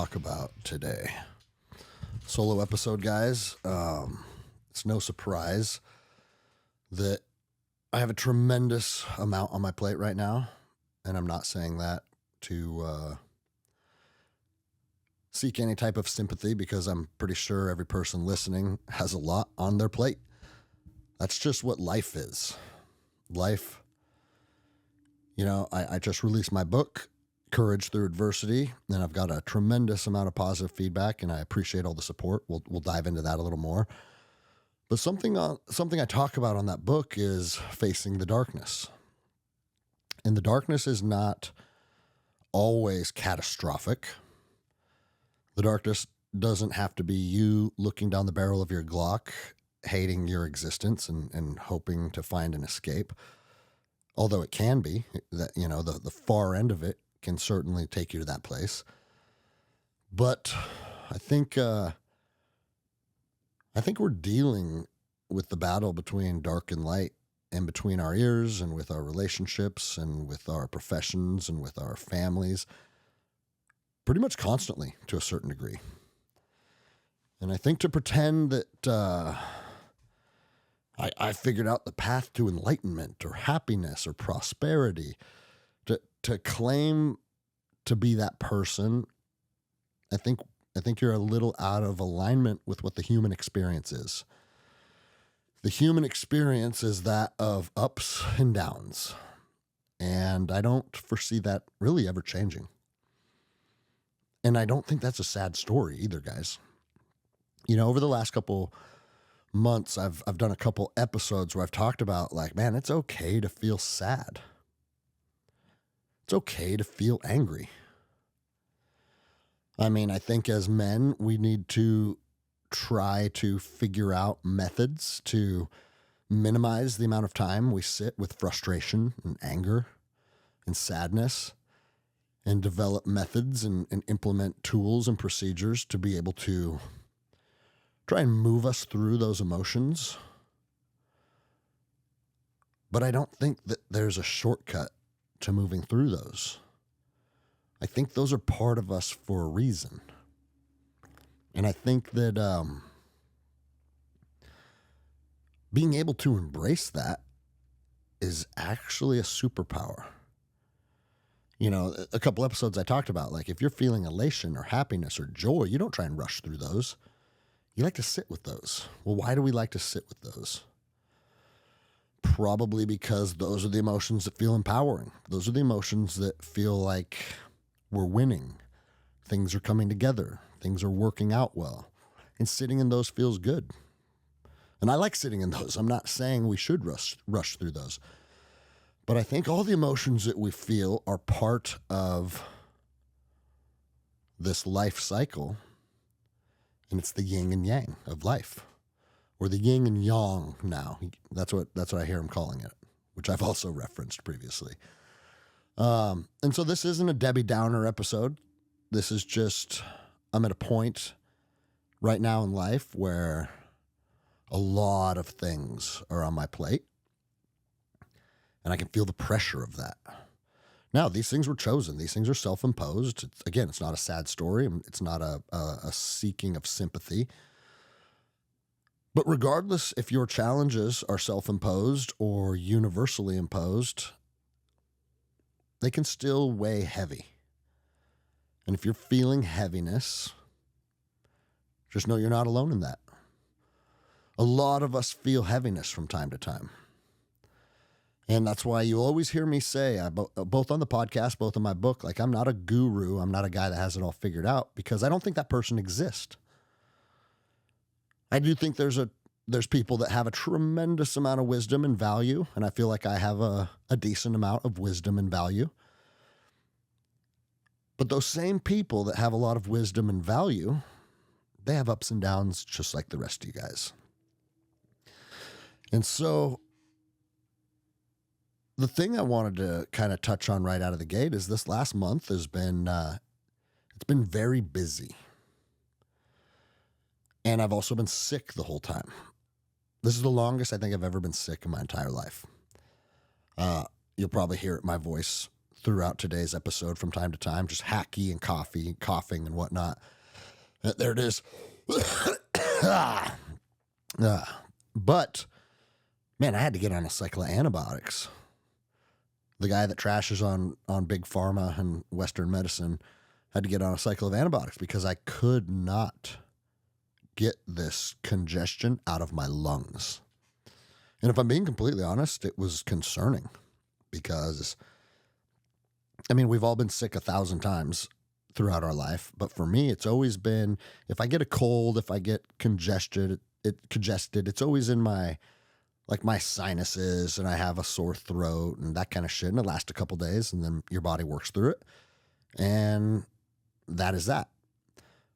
talk about today? Solo episode, guys. It's no surprise that I have a tremendous amount on my plate right now, and I'm not saying that to seek any type of sympathy, because I'm pretty sure every person listening has a lot on their plate. That's just what life is. Life, I just released my book, Courage Through Adversity, and I've got a tremendous amount of positive feedback, and I appreciate all the support. We'll dive into that a little more. But something I talk about on that book is facing the darkness. And the darkness is not always catastrophic. The darkness doesn't have to be you looking down the barrel of your Glock, hating your existence and hoping to find an escape. Although it can be, that the far end of it can certainly take you to that place. But I think we're dealing with the battle between dark and light, and between our ears and with our relationships and with our professions and with our families, pretty much constantly to a certain degree. And I think to pretend that I figured out the path to enlightenment or happiness or prosperity, to claim to be that person, I think you're a little out of alignment with what the human experience is. The human experience is that of ups and downs, and I don't foresee that really ever changing. And I don't think that's a sad story either, guys. Over the last couple months, I've done a couple episodes where I've talked about, man, it's okay to feel sad. It's okay to feel angry. I think as men, we need to try to figure out methods to minimize the amount of time we sit with frustration and anger and sadness, and develop methods and implement tools and procedures to be able to try and move us through those emotions. But I don't think that there's a shortcut to moving through those. I think those are part of us for a reason. And I think that being able to embrace that is actually a superpower. A couple episodes I talked about, if you're feeling elation or happiness or joy, you don't try and rush through those. You like to sit with those. Well, why do we like to sit with those? Probably because those are the emotions that feel empowering. Those are the emotions that feel like we're winning. Things are coming together. Things are working out well. And sitting in those feels good. And I like sitting in those. I'm not saying we should rush through those. But I think all the emotions that we feel are part of this life cycle. And it's the yin and yang of life. Or the yin and yang now. That's what I hear him calling it, which I've also referenced previously. And so this isn't a Debbie Downer episode. This is just, I'm at a point right now in life where a lot of things are on my plate. And I can feel the pressure of that. Now, these things were chosen. These things are self-imposed. It's not a sad story. It's not a seeking of sympathy. But regardless if your challenges are self-imposed or universally imposed, they can still weigh heavy. And if you're feeling heaviness, just know you're not alone in that. A lot of us feel heaviness from time to time. And that's why you always hear me say, both on the podcast, both in my book, I'm not a guru. I'm not a guy that has it all figured out, because I don't think that person exists. I do think there's people that have a tremendous amount of wisdom and value, and I feel like I have a decent amount of wisdom and value. But those same people that have a lot of wisdom and value, they have ups and downs just like the rest of you guys. And so the thing I wanted to kind of touch on right out of the gate is this last month has been, it's been very busy. And I've also been sick the whole time. This is the longest I think I've ever been sick in my entire life. You'll probably hear it in my voice throughout today's episode from time to time, just hacky and coughing and whatnot. There it is. But, man, I had to get on a cycle of antibiotics. The guy that trashes on big pharma and Western medicine had to get on a cycle of antibiotics because I could not get this congestion out of my lungs. And if I'm being completely honest, it was concerning because, I mean, we've all been sick 1,000 times throughout our life. But for me, it's always been, if I get a cold, if I get congested, it's always in my sinuses, and I have a sore throat and that kind of shit. And it lasts a couple days, and then your body works through it. And that is that.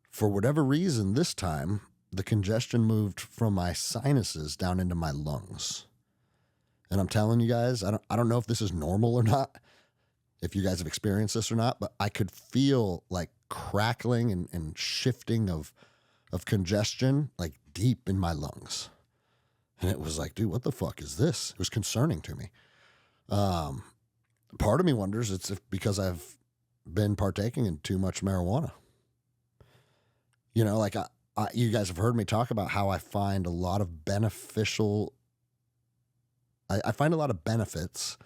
For whatever reason, this time, the congestion moved from my sinuses down into my lungs. And I'm telling you guys, I don't know if this is normal or not, if you guys have experienced this or not, but I could feel like crackling and shifting of congestion like deep in my lungs. And it was like, dude, what the fuck is this? It was concerning to me. Part of me wonders it's because I've been partaking in too much marijuana. You know, like you guys have heard me talk about how I find a lot of beneficial. I find a lot of benefits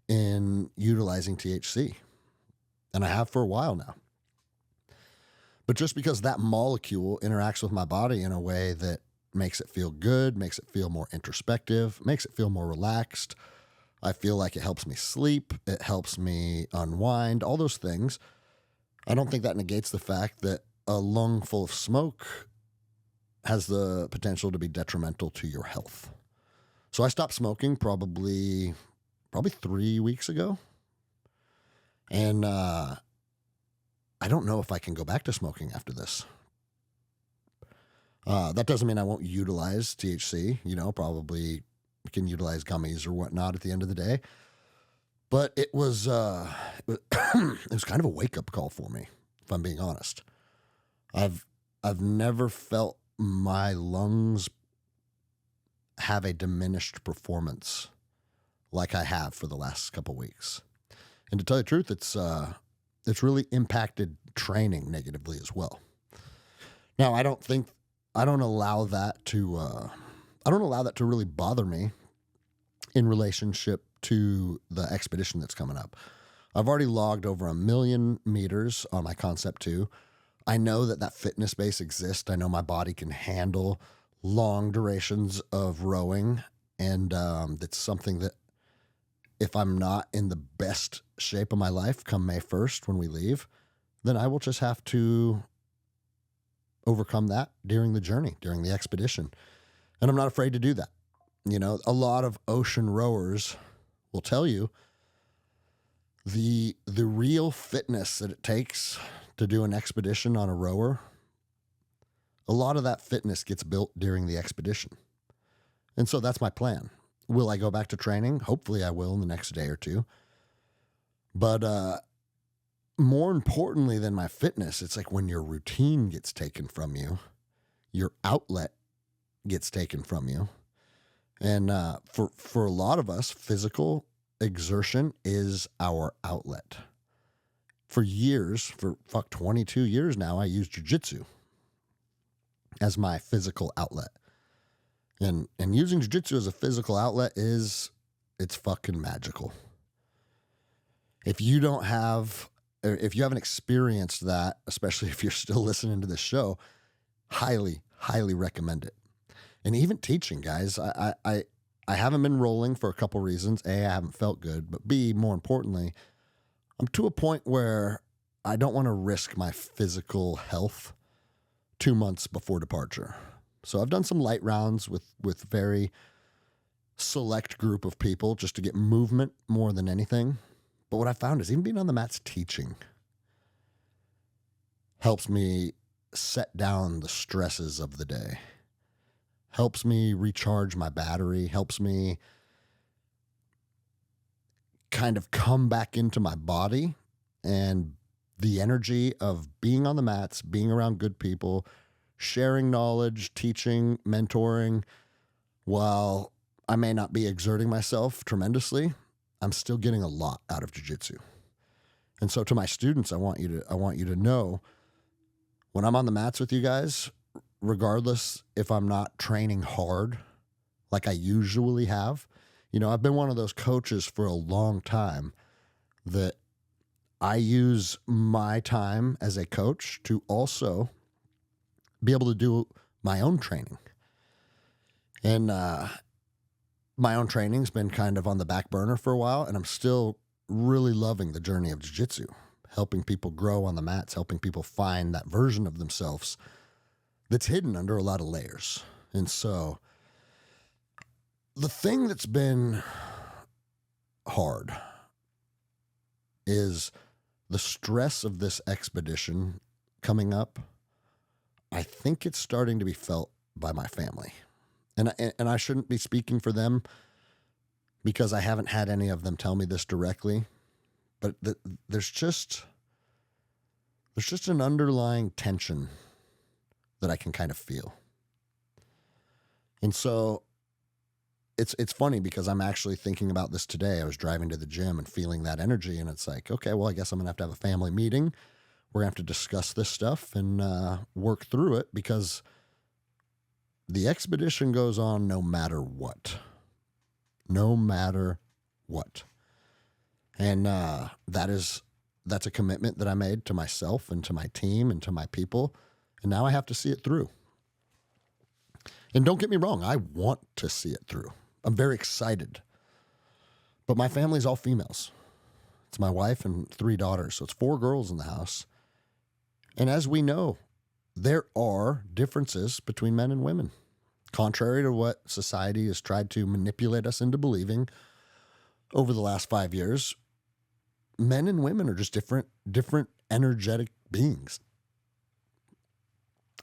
in utilizing THC, and I have for a while now. But just because that molecule interacts with my body in a way that makes it feel good, makes it feel more introspective, makes it feel more relaxed, I feel like it helps me sleep, it helps me unwind, all those things. I don't think that negates the fact that a lung full of smoke has the potential to be detrimental to your health. So I stopped smoking probably 3 weeks ago. And I don't know if I can go back to smoking after this. That doesn't mean I won't utilize THC. You know, probably can utilize gummies or whatnot at the end of the day. But it was it was kind of a wake-up call for me, if I'm being honest. I've never felt my lungs have a diminished performance like I have for the last couple weeks. And to tell you the truth, it's really impacted training negatively as well. Now, I don't allow that to really bother me in relationship to the expedition that's coming up. I've already logged over 1 million meters on my Concept 2. I know that fitness base exists. I know my body can handle long durations of rowing, and that's something that if I'm not in the best shape of my life come May 1st when we leave, then I will just have to overcome that during the journey, during the expedition. And I'm not afraid to do that. You know, a lot of ocean rowers will tell you the real fitness that it takes to do an expedition on a rower, a lot of that fitness gets built during the expedition. And so that's my plan. Will I go back to training? Hopefully I will in the next day or two. But more importantly than my fitness, it's like when your routine gets taken from you, your outlet gets taken from you. And for a lot of us, physical exertion is our outlet. For years, for 22 years now, I use jiu-jitsu as my physical outlet. And using jiu-jitsu as a physical outlet it's fucking magical. If you haven't experienced that, especially if you're still listening to this show, highly, highly recommend it. And even teaching, guys, I haven't been rolling for a couple reasons. A, I haven't felt good, but B, more importantly, I'm to a point where I don't want to risk my physical health 2 months before departure. So I've done some light rounds with very select group of people just to get movement more than anything. But what I found is even being on the mats teaching helps me set down the stresses of the day, helps me recharge my battery, helps me kind of come back into my body and the energy of being on the mats, being around good people, sharing knowledge, teaching, mentoring. While I may not be exerting myself tremendously, I'm still getting a lot out of jiu-jitsu. And so to my students, I want you to know, when I'm on the mats with you guys, regardless if I'm not training hard like I usually have, I've been one of those coaches for a long time that I use my time as a coach to also be able to do my own training. And my own training's been kind of on the back burner for a while, and I'm still really loving the journey of jiu-jitsu, helping people grow on the mats, helping people find that version of themselves that's hidden under a lot of layers. And so the thing that's been hard is the stress of this expedition coming up. I think it's starting to be felt by my family. And I shouldn't be speaking for them because I haven't had any of them tell me this directly. But there's just an underlying tension that I can kind of feel. And so it's funny because I'm actually thinking about this today. I was driving to the gym and feeling that energy, and it's like, okay, well, I guess I'm going to have a family meeting. We're going to have to discuss this stuff and work through it, because the expedition goes on no matter what. No matter what. And that's a commitment that I made to myself and to my team and to my people. And now I have to see it through. And don't get me wrong, I want to see it through. I'm very excited. But my family's all females. It's my wife and 3 daughters. So it's 4 girls in the house. And as we know, there are differences between men and women. Contrary to what society has tried to manipulate us into believing over the last 5 years, men and women are just different energetic beings.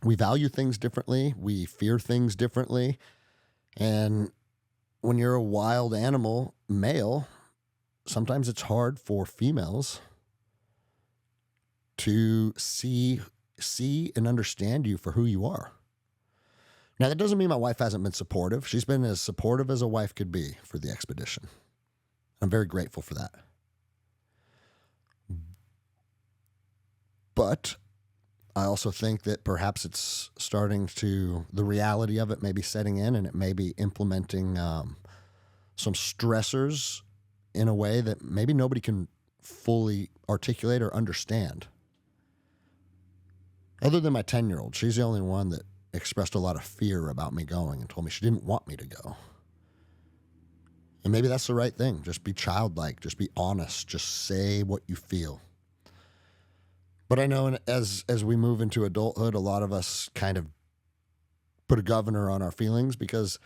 We value things differently. We fear things differently. And when you're a wild animal male, sometimes it's hard for females to see and understand you for who you are. Now, that doesn't mean my wife hasn't been supportive. She's been as supportive as a wife could be for the expedition. I'm very grateful for that. But I also think that perhaps it's the reality of it may be setting in, and it may be implementing some stressors in a way that maybe nobody can fully articulate or understand. Other than my 10-year-old, she's the only one that expressed a lot of fear about me going and told me she didn't want me to go. And maybe that's the right thing. Just be childlike. Just be honest. Just say what you feel. But I know as we move into adulthood, a lot of us kind of put a governor on our feelings because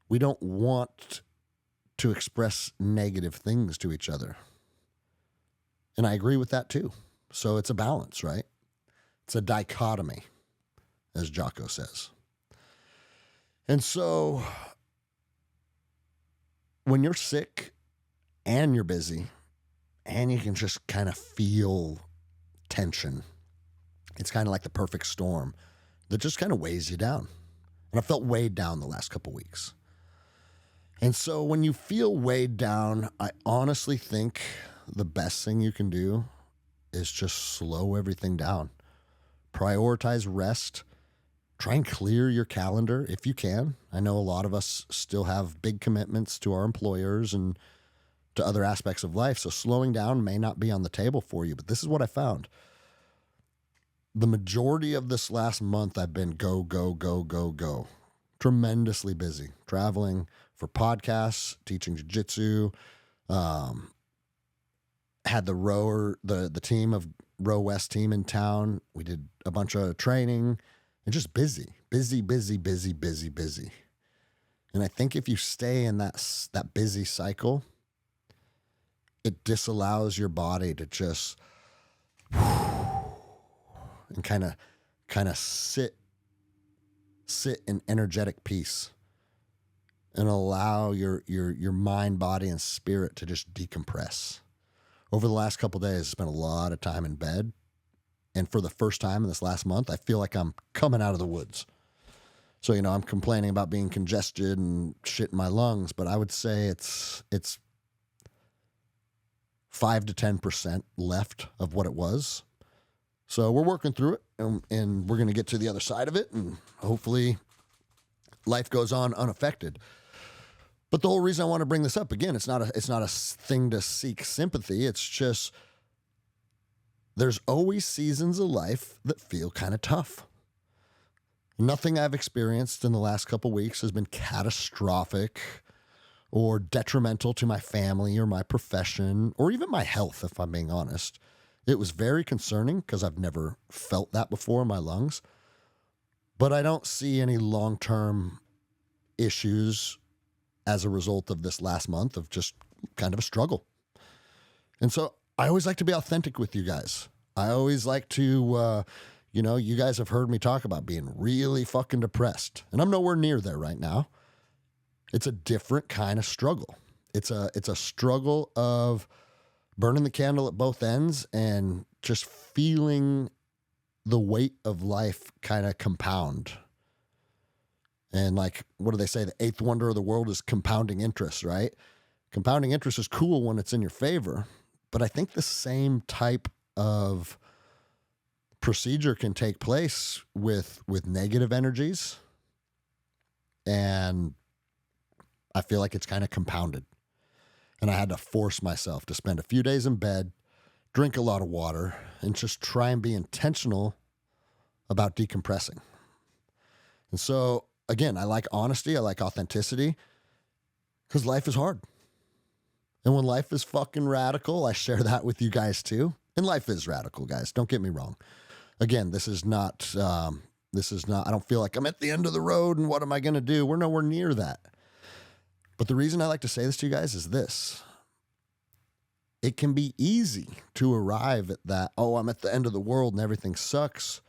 we don't want to express negative things to each other. And I agree with that too. So it's a balance, right? It's a dichotomy, as Jocko says. And so when you're sick and you're busy and you can just kind of feel tension, it's kind of like the perfect storm that just kind of weighs you down. And I felt weighed down the last couple weeks. And so when you feel weighed down, I honestly think the best thing you can do is just slow everything down. Prioritize rest. Try and clear your calendar if you can. I know a lot of us still have big commitments to our employers and to other aspects of life, so slowing down may not be on the table for you, but this is what I found. The majority of this last month, I've been go, go, go, go, go. Tremendously busy. Traveling for podcasts, teaching jiu-jitsu, had the team of Row West team in town. We did a bunch of training and just busy. And I think if you stay in that busy cycle, it disallows your body to just and kind of sit in energetic peace and allow your mind, body, and spirit to just decompress. Over the last couple of days, I spent a lot of time in bed. And for the first time in this last month, I feel like I'm coming out of the woods. So, I'm complaining about being congested and shit in my lungs, but I would say it's 5 to 10% left of what it was. So we're working through it, and we're going to get to the other side of it, and hopefully life goes on unaffected. But the whole reason I want to bring this up, again, it's not a thing to seek sympathy. It's just there's always seasons of life that feel kind of tough. Nothing I've experienced in the last couple weeks has been catastrophic or detrimental to my family or my profession or even my health, if I'm being honest. It was very concerning because I've never felt that before in my lungs. But I don't see any long-term issues as a result of this last month of just kind of a struggle. And so I always like to be authentic with you guys. I always like to, you guys have heard me talk about being really fucking depressed. And I'm nowhere near there right now. It's a different kind of struggle. It's a struggle of burning the candle at both ends and just feeling the weight of life kind of compound. And like, what do they say? The eighth wonder of the world is compounding interest, right? Compounding interest is cool when it's in your favor, but I think the same type of procedure can take place with negative energies. And I feel like it's kind of compounded. And I had to force myself to spend a few days in bed, drink a lot of water, and just try and be intentional about decompressing. And so, again, I like honesty. I like authenticity because life is hard. And when life is fucking radical, I share that with you guys too. And life is radical, guys. Don't get me wrong. Again, this is not, I don't feel like I'm at the end of the road and what am I going to do? We're nowhere near that. But the reason I like to say this to you guys is this. It can be easy to arrive at that, I'm at the end of the world and everything sucks.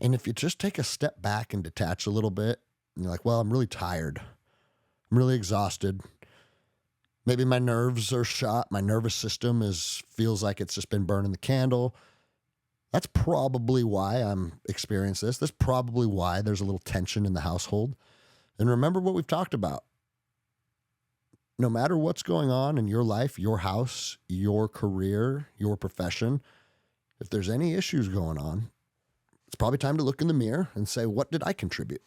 And if you just take a step back and detach a little bit, and you're like, well, I'm really tired. I'm really exhausted. Maybe my nerves are shot. My nervous system feels like it's just been burning the candle. That's probably why I'm experiencing this. That's probably why there's a little tension in the household. And remember what we've talked about. No matter what's going on in your life, your house, your career, your profession, if there's any issues going on, it's probably time to look in the mirror and say, what did I contribute?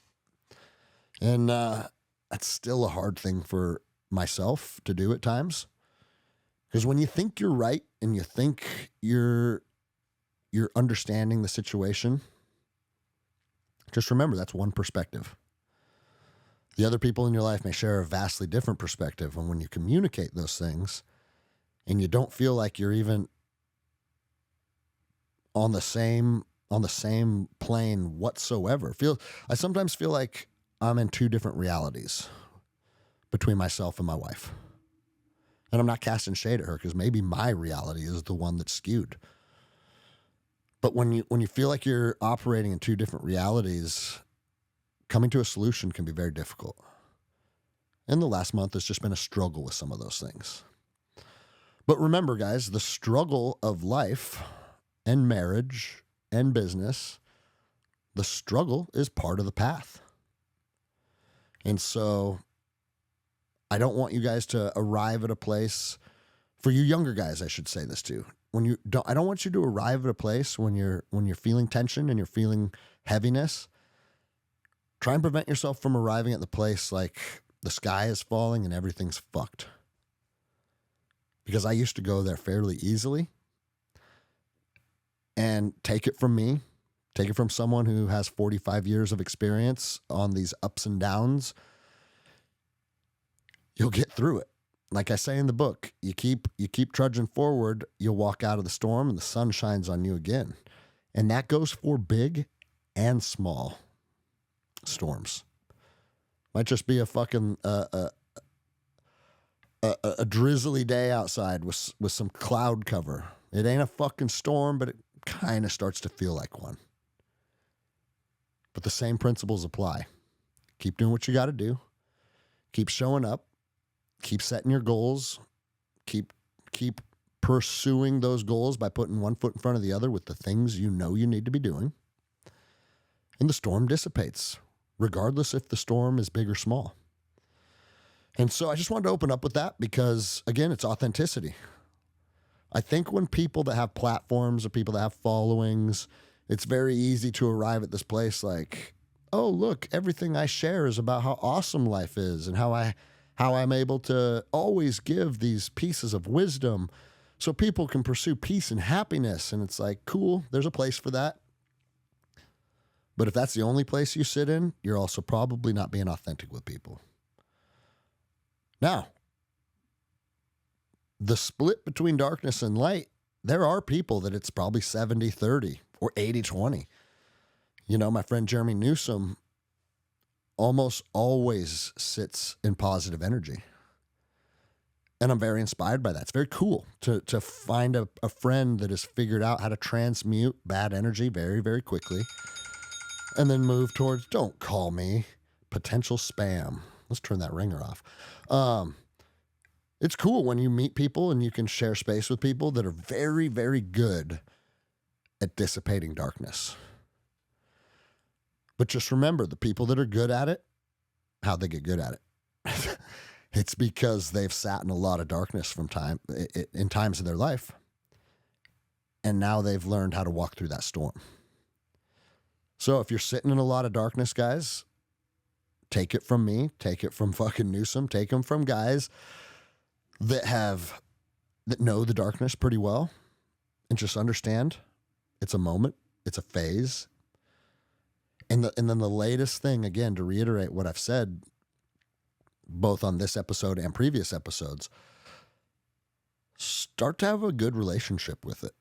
And that's still a hard thing for myself to do at times. Because when you think you're right and you think you're understanding the situation, just remember that's one perspective. The other people in your life may share a vastly different perspective. And when you communicate those things and you don't feel like you're even on the same plane whatsoever, I sometimes feel like I'm in two different realities between myself and my wife. And I'm not casting shade at her because maybe my reality is the one that's skewed. But when you feel like you're operating in two different realities, coming to a solution can be very difficult. And the last month has just been a struggle with some of those things. But remember, guys, the struggle of life and marriage and business, the struggle is part of the path. And so I don't want you guys to arrive at a place, for you younger guys, I should say this too. I don't want you to arrive at a place when you're feeling tension and you're feeling heaviness. Try and prevent yourself from arriving at the place like the sky is falling and everything's fucked. Because I used to go there fairly easily. And take it from me, take it from someone who has 45 years of experience on these ups and downs. You'll get through it. Like I say in the book, you keep trudging forward, you'll walk out of the storm and the sun shines on you again. And that goes for big and small storms. Might just be a fucking a drizzly day outside with some cloud cover. It ain't a fucking storm, but it kind of starts to feel like one. But the same principles apply. Keep doing what you got to do. Keep showing up. Keep setting your goals. Keep pursuing those goals by putting one foot in front of the other with the things you know you need to be doing. And the storm dissipates, regardless if the storm is big or small. And so I just wanted to open up with that because, again, it's authenticity. I think when people that have platforms or people that have followings, it's very easy to arrive at this place like, oh, look, everything I share is about how awesome life is and how I'm able to always give these pieces of wisdom so people can pursue peace and happiness. And it's like, cool, there's a place for that. But if that's the only place you sit in, you're also probably not being authentic with people. Now, the split between darkness and light, there are people that it's probably 70-30 or 80-20. You know, my friend Jeremy Newsom almost always sits in positive energy. And I'm very inspired by that. It's very cool to find a friend that has figured out how to transmute bad energy very, very quickly and then move towards, don't call me potential spam. Let's turn that ringer off. It's cool when you meet people and you can share space with people that are very, very good at dissipating darkness. But just remember, the people that are good at it, how'd they get good at it? It's because they've sat in a lot of darkness in times of their life. And now they've learned how to walk through that storm. So if you're sitting in a lot of darkness, guys, take it from me, take it from fucking Newsom, take them from guys that know the darkness pretty well, and just understand it's a moment, it's a phase. And then the latest thing, again, to reiterate what I've said, both on this episode and previous episodes, start to have a good relationship with it.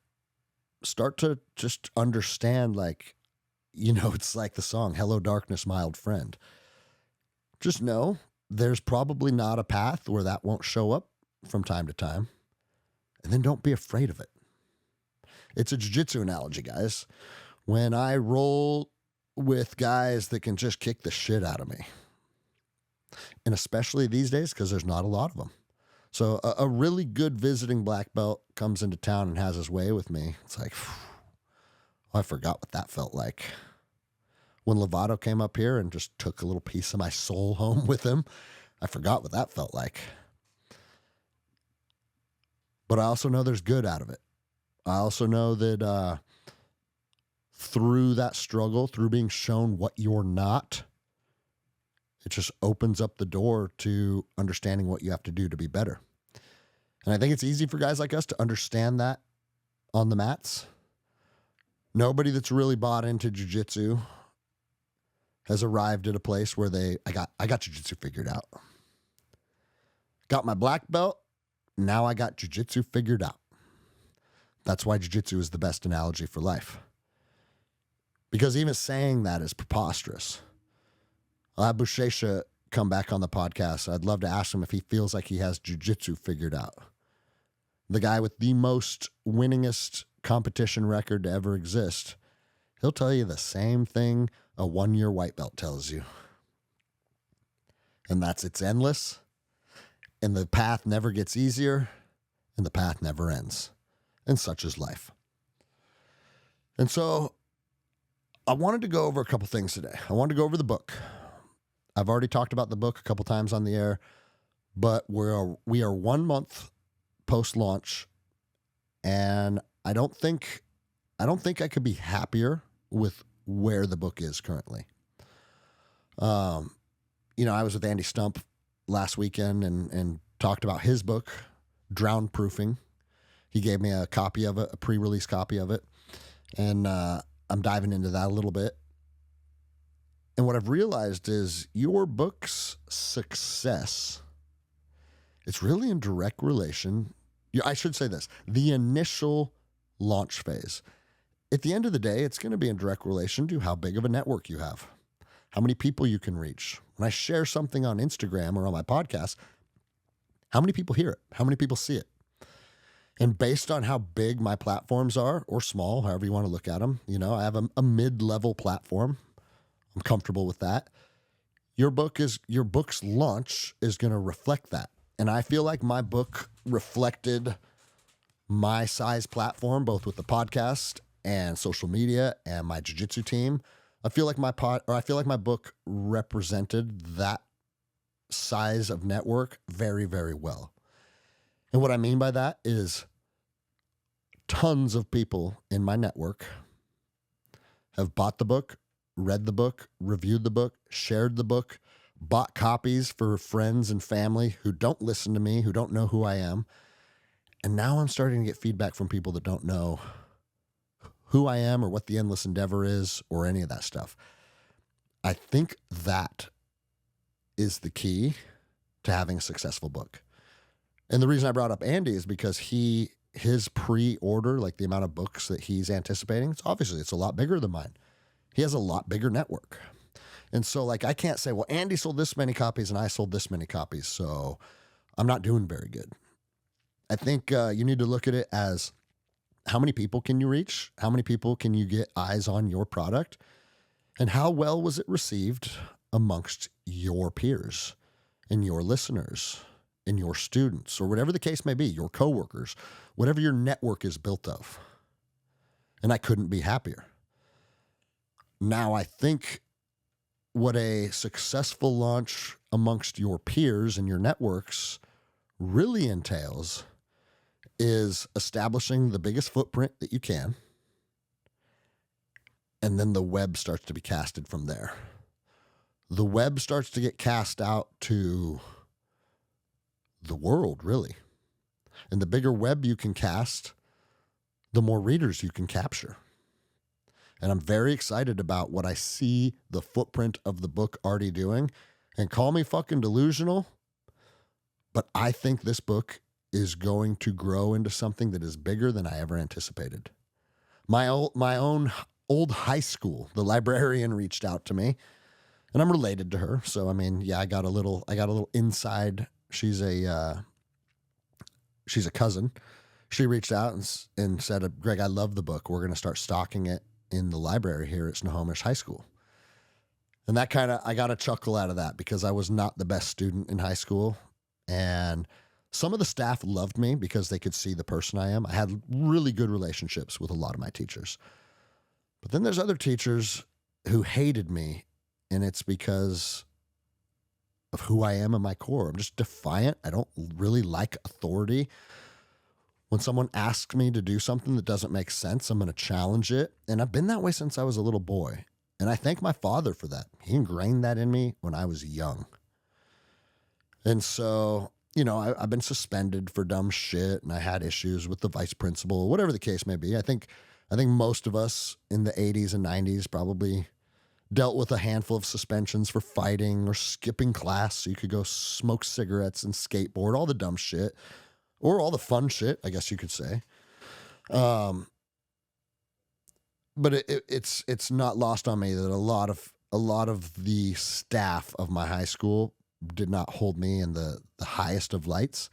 Start to just understand, like, you know, it's like the song, Hello Darkness, My Old Friend. Just know there's probably not a path where that won't show up from time to time. And then don't be afraid of it. It's a jiu-jitsu analogy, guys. When I roll with guys that can just kick the shit out of me, and especially these days because there's not a lot of them. So a really good visiting black belt comes into town and has his way with me. It's like, I forgot what that felt like. When Lovato came up here and just took a little piece of my soul home with him, I forgot what that felt like. But I also know there's good out of it. I also know that through that struggle, through being shown what you're not, it just opens up the door to understanding what you have to do to be better. And I think it's easy for guys like us to understand that on the mats. Nobody that's really bought into jiu-jitsu has arrived at a place where I got jiu-jitsu figured out. Got my black belt. Now I got jiu-jitsu figured out. That's why jiu-jitsu is the best analogy for life. Because even saying that is preposterous. I'll have Bushesha come back on the podcast. I'd love to ask him if he feels like he has jiu-jitsu figured out. The guy with the most winningest competition record to ever exist, he'll tell you the same thing a one-year white belt tells you. And that's it's endless, and the path never gets easier, and the path never ends. And such is life. And so I wanted to go over a couple things today. I wanted to go over the book. I've already talked about the book a couple times on the air, but we are 1 month post-launch, and I don't think I could be happier with where the book is currently. You know, I was with Andy Stump last weekend and talked about his book, Drown Proofing. He gave me a copy of it, a pre-release copy of it, and I'm diving into that a little bit. And what I've realized is your book's success, it's really in direct relation. I should say this, the initial launch phase. At the end of the day, it's going to be in direct relation to how big of a network you have, how many people you can reach. When I share something on Instagram or on my podcast, how many people hear it? How many people see it? And based on how big my platforms are, or small, however you want to look at them, you know, I have a mid-level platform. I'm comfortable with that. Your book's launch is going to reflect that. And I feel like my book reflected my size platform, both with the podcast and social media and my jiu-jitsu team. I feel like my book represented that size of network very, very well. And what I mean by that is tons of people in my network have bought the book, read the book, reviewed the book, shared the book, bought copies for friends and family who don't listen to me, who don't know who I am. And now I'm starting to get feedback from people that don't know who I am or what the endless endeavor is or any of that stuff. I think that is the key to having a successful book. And the reason I brought up Andy is because his pre-order, like the amount of books that he's anticipating, it's a lot bigger than mine. He has a lot bigger network. And so like, I can't say, well, Andy sold this many copies and I sold this many copies, so I'm not doing very good. I think you need to look at it as how many people can you reach? How many people can you get eyes on your product? And how well was it received amongst your peers and your listeners and your students, or whatever the case may be, your coworkers, whatever your network is built of. And I couldn't be happier. Now, I think what a successful launch amongst your peers and your networks really entails is establishing the biggest footprint that you can. And then the web starts to be casted from there. The web starts to get cast out to the world, really. And the bigger web you can cast, the more readers you can capture. And I'm very excited about what I see the footprint of the book already doing. And call me fucking delusional, but I think this book is going to grow into something that is bigger than I ever anticipated. My own old high school, the librarian reached out to me, and I'm related to her. So, I mean, yeah, I got a little inside. She's a cousin. She reached out and said, Greg, I love the book. We're going to start stocking it in the library here at Snohomish High School. And that I got a chuckle out of that because I was not the best student in high school. And some of the staff loved me because they could see the person I am. I had really good relationships with a lot of my teachers. But then there's other teachers who hated me, and it's because of who I am in my core. I'm just defiant. I don't really like authority. When someone asks me to do something that doesn't make sense, I'm going to challenge it. And I've been that way since I was a little boy. And I thank my father for that. He ingrained that in me when I was young. And so, I've been suspended for dumb shit, and I had issues with the vice principal, whatever the case may be. I think most of us in the 80s and 90s probably dealt with a handful of suspensions for fighting or skipping class so you could go smoke cigarettes and skateboard, all the dumb shit, or all the fun shit, I guess you could say. But it's not lost on me that a lot of the staff of my high school did not hold me in the highest of lights,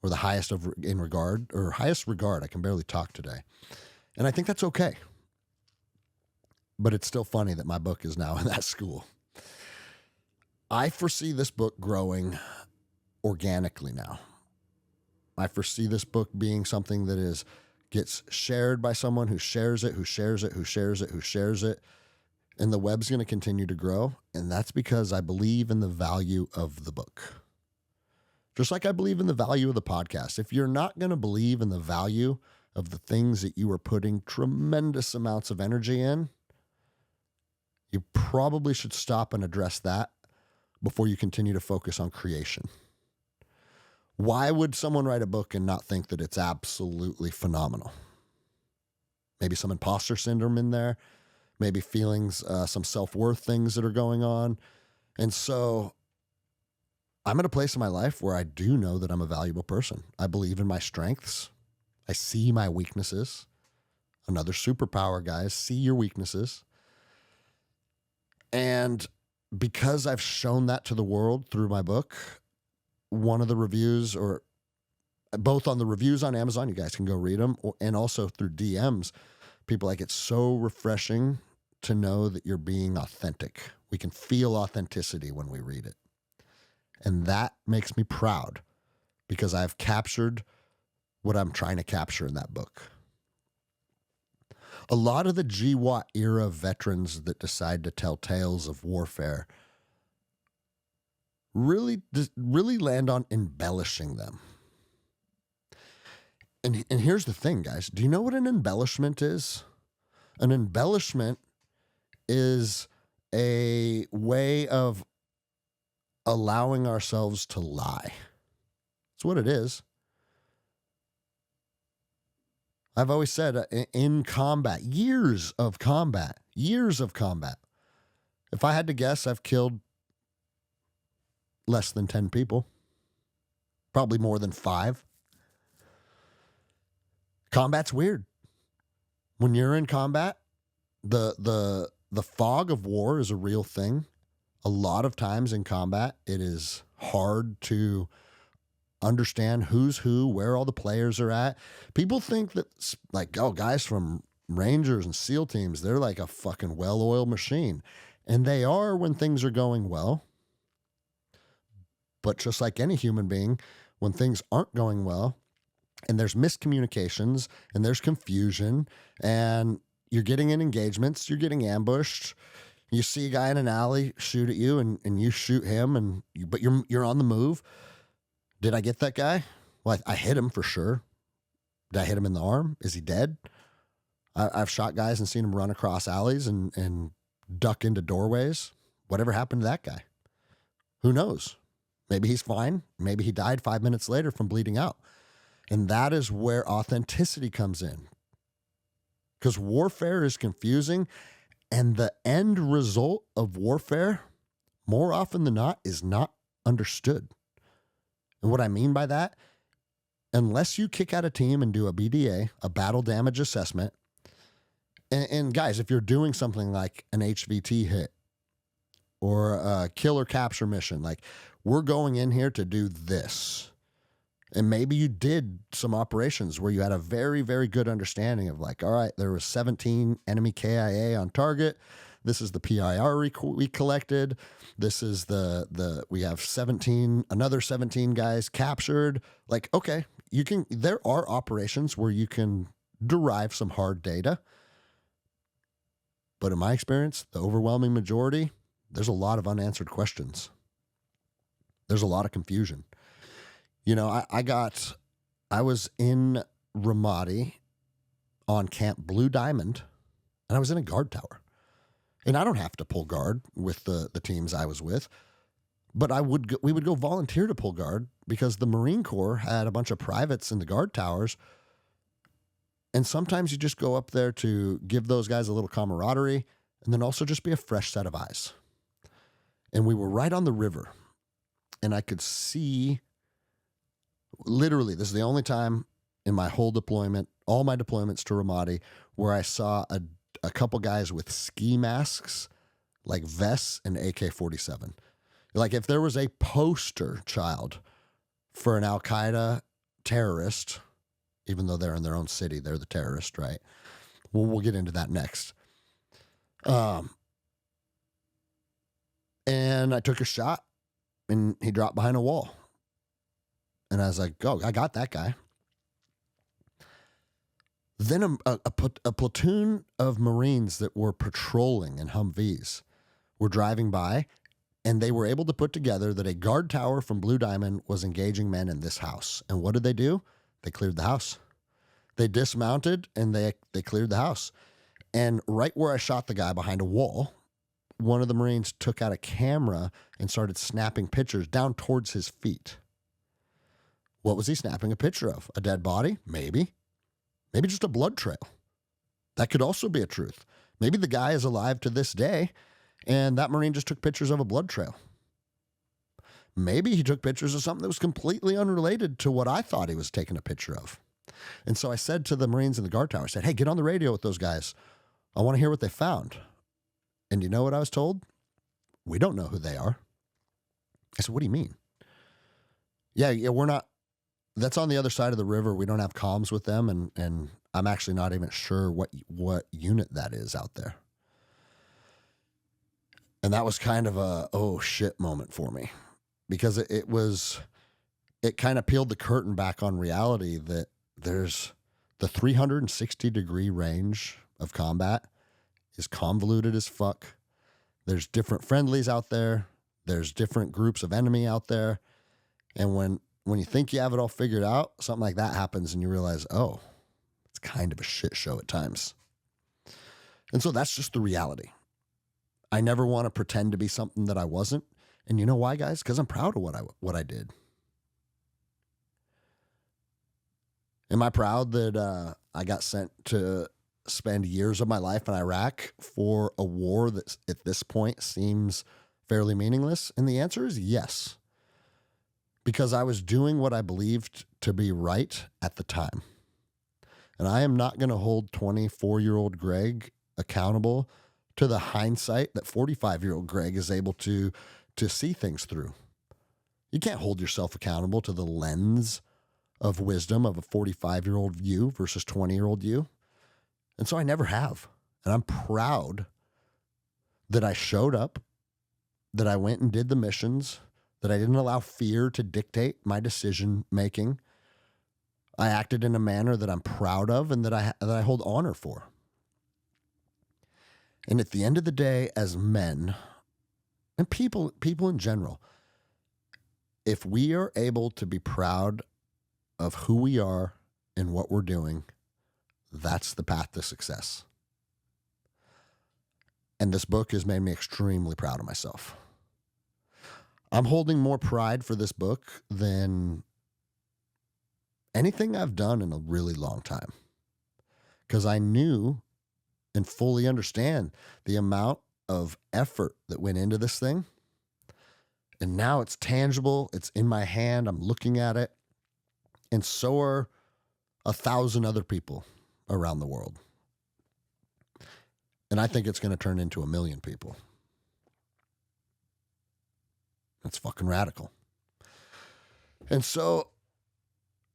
or the highest regard. I can barely talk today. And I think that's okay. But it's still funny that my book is now in that school. I foresee this book growing organically now. I foresee this book being something that gets shared by someone who shares it, who shares it, who shares it, who shares it. And the web's going to continue to grow. And that's because I believe in the value of the book. Just like I believe in the value of the podcast. If you're not going to believe in the value of the things that you are putting tremendous amounts of energy in, you probably should stop and address that before you continue to focus on creation. Why would someone write a book and not think that it's absolutely phenomenal? Maybe some imposter syndrome in there, maybe feelings, some self-worth things that are going on. And so I'm at a place in my life where I do know that I'm a valuable person. I believe in my strengths. I see my weaknesses. Another superpower, guys, see your weaknesses. And because I've shown that to the world through my book, one of the reviews, or both on the reviews on Amazon, you guys can go read them, and also through DMs, people like, it's so refreshing to know that you're being authentic. We can feel authenticity when we read it. And that makes me proud because I've captured what I'm trying to capture in that book. A lot of the GWAT era veterans that decide to tell tales of warfare really land on embellishing them. And here's the thing, guys. Do you know what an embellishment is? An embellishment is a way of allowing ourselves to lie. That's what it is. I've always said in combat, years of combat, if I had to guess, I've killed less than 10 people, probably more than 5. Combat's weird. When you're in combat, the fog of war is a real thing. A lot of times in combat, it is hard to understand who's who, where all the players are at. People think that, like, oh, guys from Rangers and SEAL teams, they're like a fucking well-oiled machine. And they are when things are going well. But just like any human being, when things aren't going well, and there's miscommunications, and there's confusion, and you're getting in engagements, you're getting ambushed, you see a guy in an alley shoot at you, and you shoot him, but you're on the move. Did I get that guy? Well, I hit him for sure. Did I hit him in the arm? Is he dead? I've shot guys and seen him run across alleys and duck into doorways. Whatever happened to that guy? Who knows? Maybe he's fine. Maybe he died 5 minutes later from bleeding out. And that is where authenticity comes in. Because warfare is confusing, and the end result of warfare, more often than not, is not understood. And what I mean by that, unless you kick out a team and do a BDA, a battle damage assessment, and guys, if you're doing something like an HVT hit or a kill or capture mission, like, we're going in here to do this. And maybe you did some operations where you had a very, very good understanding of, like, all right, there was 17 enemy KIA on target. This is the PIR we collected. This is we have another 17 guys captured. Like, okay, there are operations where you can derive some hard data. But in my experience, the overwhelming majority, there's a lot of unanswered questions. There's a lot of confusion. You know, I was in Ramadi on Camp Blue Diamond, and I was in a guard tower. And I don't have to pull guard with the teams I was with, but we would go volunteer to pull guard because the Marine Corps had a bunch of privates in the guard towers. And sometimes you just go up there to give those guys a little camaraderie and then also just be a fresh set of eyes. And we were right on the river, and I could see, literally, this is the only time in my whole deployment, all my deployments to Ramadi, where I saw a couple guys with ski masks, like vests and AK-47. Like, if there was a poster child for an Al-Qaeda terrorist, even though they're in their own city, they're the terrorist, right? Well, we'll get into that next. And I took a shot, and he dropped behind a wall. And I was like, oh, I got that guy. Then a platoon of Marines that were patrolling in Humvees were driving by, and they were able to put together that a guard tower from Blue Diamond was engaging men in this house. And what did they do? They cleared the house. They dismounted, and they cleared the house. And right where I shot the guy behind a wall, one of the Marines took out a camera and started snapping pictures down towards his feet. What was he snapping a picture of? A dead body? Maybe. Maybe just a blood trail. That could also be a truth. Maybe the guy is alive to this day, and that Marine just took pictures of a blood trail. Maybe he took pictures of something that was completely unrelated to what I thought he was taking a picture of. And so I said to the Marines in the guard tower, I said, hey, get on the radio with those guys. I want to hear what they found. And you know what I was told? We don't know who they are. I said, what do you mean? Yeah, we're not. That's on the other side of the river. We don't have comms with them, and I'm actually not even sure what unit that is out there. And that was kind of a oh shit moment for me, because it kind of peeled the curtain back on reality that there's the 360-degree range of combat is convoluted as fuck. There's different friendlies out there. There's different groups of enemy out there. And when when you think you have it all figured out, something like that happens and you realize, oh, it's kind of a shit show at times. And so that's just the reality. I never want to pretend to be something that I wasn't. And you know why, guys? Because I'm proud of what I did. Am I proud that I got sent to spend years of my life in Iraq for a war that at this point seems fairly meaningless? And the answer is yes. Because I was doing what I believed to be right at the time. And I am not going to hold 24-year-old Greg accountable to the hindsight that 45-year-old Greg is able to see things through. You can't hold yourself accountable to the lens of wisdom of a 45-year-old you versus 20-year-old you. And so I never have. And I'm proud that I showed up, that I went and did the missions, that I didn't allow fear to dictate my decision making. I acted in a manner that I'm proud of and that I hold honor for. And at the end of the day, as men, and people in general, if we are able to be proud of who we are and what we're doing, that's the path to success. And this book has made me extremely proud of myself. I'm holding more pride for this book than anything I've done in a really long time. Because I knew and fully understand the amount of effort that went into this thing. And now it's tangible. It's in my hand. I'm looking at it. And so are 1,000 other people around the world. And I think it's going to turn into 1 million people. That's fucking radical. And so,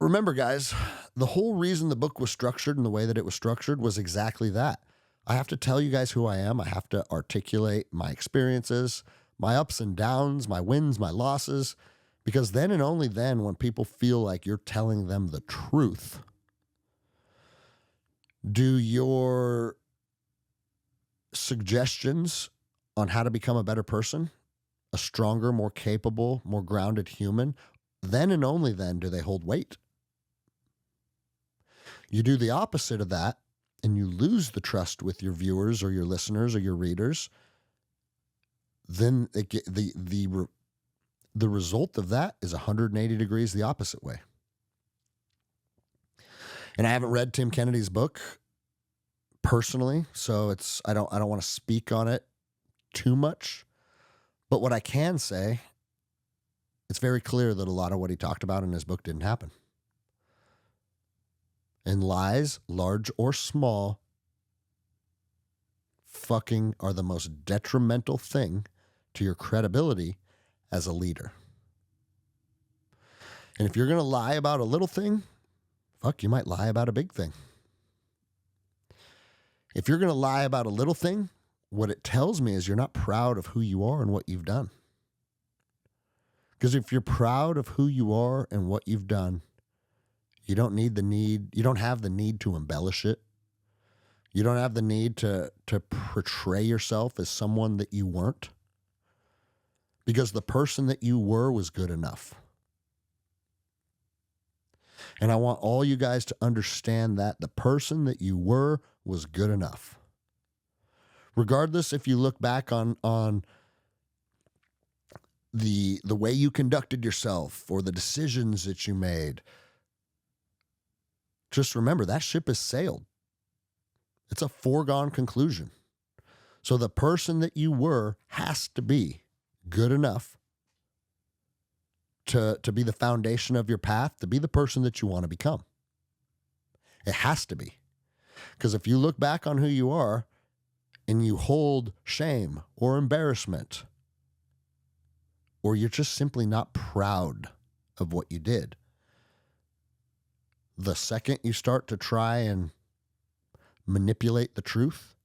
remember, guys, the whole reason the book was structured in the way that it was structured was exactly that. I have to tell you guys who I am. I have to articulate my experiences, my ups and downs, my wins, my losses, because then and only then, when people feel like you're telling them the truth, do your suggestions on how to become a better person, a stronger, more capable, more grounded human, then and only then do they hold weight. You do the opposite of that, and you lose the trust with your viewers or your listeners or your readers, then the result of that is 180 degrees the opposite way. And I haven't read Tim Kennedy's book personally, so I don't want to speak on it too much. But what I can say, it's very clear that a lot of what he talked about in his book didn't happen. And lies, large or small, fucking are the most detrimental thing to your credibility as a leader. And if you're going to lie about a little thing, fuck, you might lie about a big thing. If you're going to lie about a little thing, what it tells me is you're not proud of who you are and what you've done. Because if you're proud of who you are and what you've done, you don't have the need to embellish it. You don't have the need to portray yourself as someone that you weren't. Because the person that you were was good enough. And I want all you guys to understand that the person that you were was good enough. Regardless if you look back on the way you conducted yourself or the decisions that you made, just remember that ship has sailed. It's a foregone conclusion. So the person that you were has to be good enough to be the foundation of your path, to be the person that you want to become. It has to be. Because if you look back on who you are and you hold shame or embarrassment, or you're just simply not proud of what you did, the second you start to try and manipulate the truth,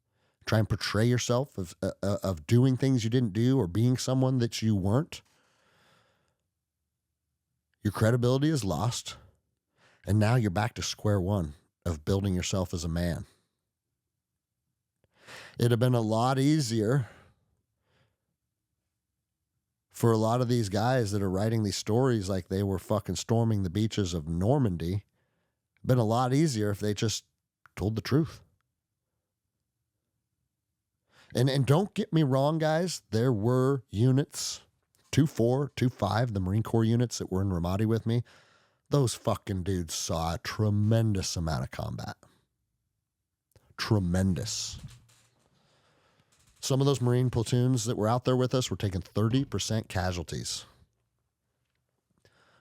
try and portray yourself of doing things you didn't do or being someone that you weren't, your credibility is lost. And now you're back to square one of building yourself as a man. It'd have been a lot easier for a lot of these guys that are writing these stories like they were fucking storming the beaches of Normandy, been a lot easier if they just told the truth. And don't get me wrong, guys, there were units, 2-4, 2-5, the Marine Corps units that were in Ramadi with me. Those fucking dudes saw a tremendous amount of combat. Tremendous. Some of those Marine platoons that were out there with us were taking 30% casualties.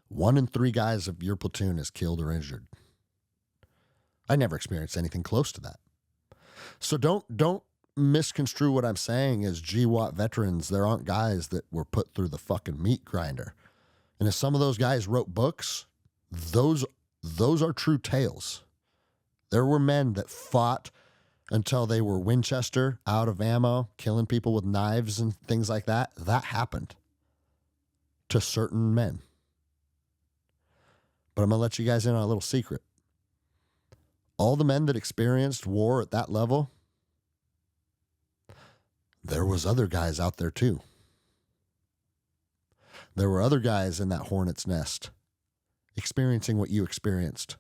1 in 3 guys of your platoon is killed or injured. I never experienced anything close to that. So don't misconstrue what I'm saying as GWAT veterans. There aren't guys that were put through the fucking meat grinder. And if some of those guys wrote books, those are true tales. There were men that fought until they were Winchester, out of ammo, killing people with knives and things like that. That happened to certain men. But I'm going to let you guys in on a little secret. All the men that experienced war at that level, there was other guys out there too. There were other guys in that hornet's nest experiencing what you experienced.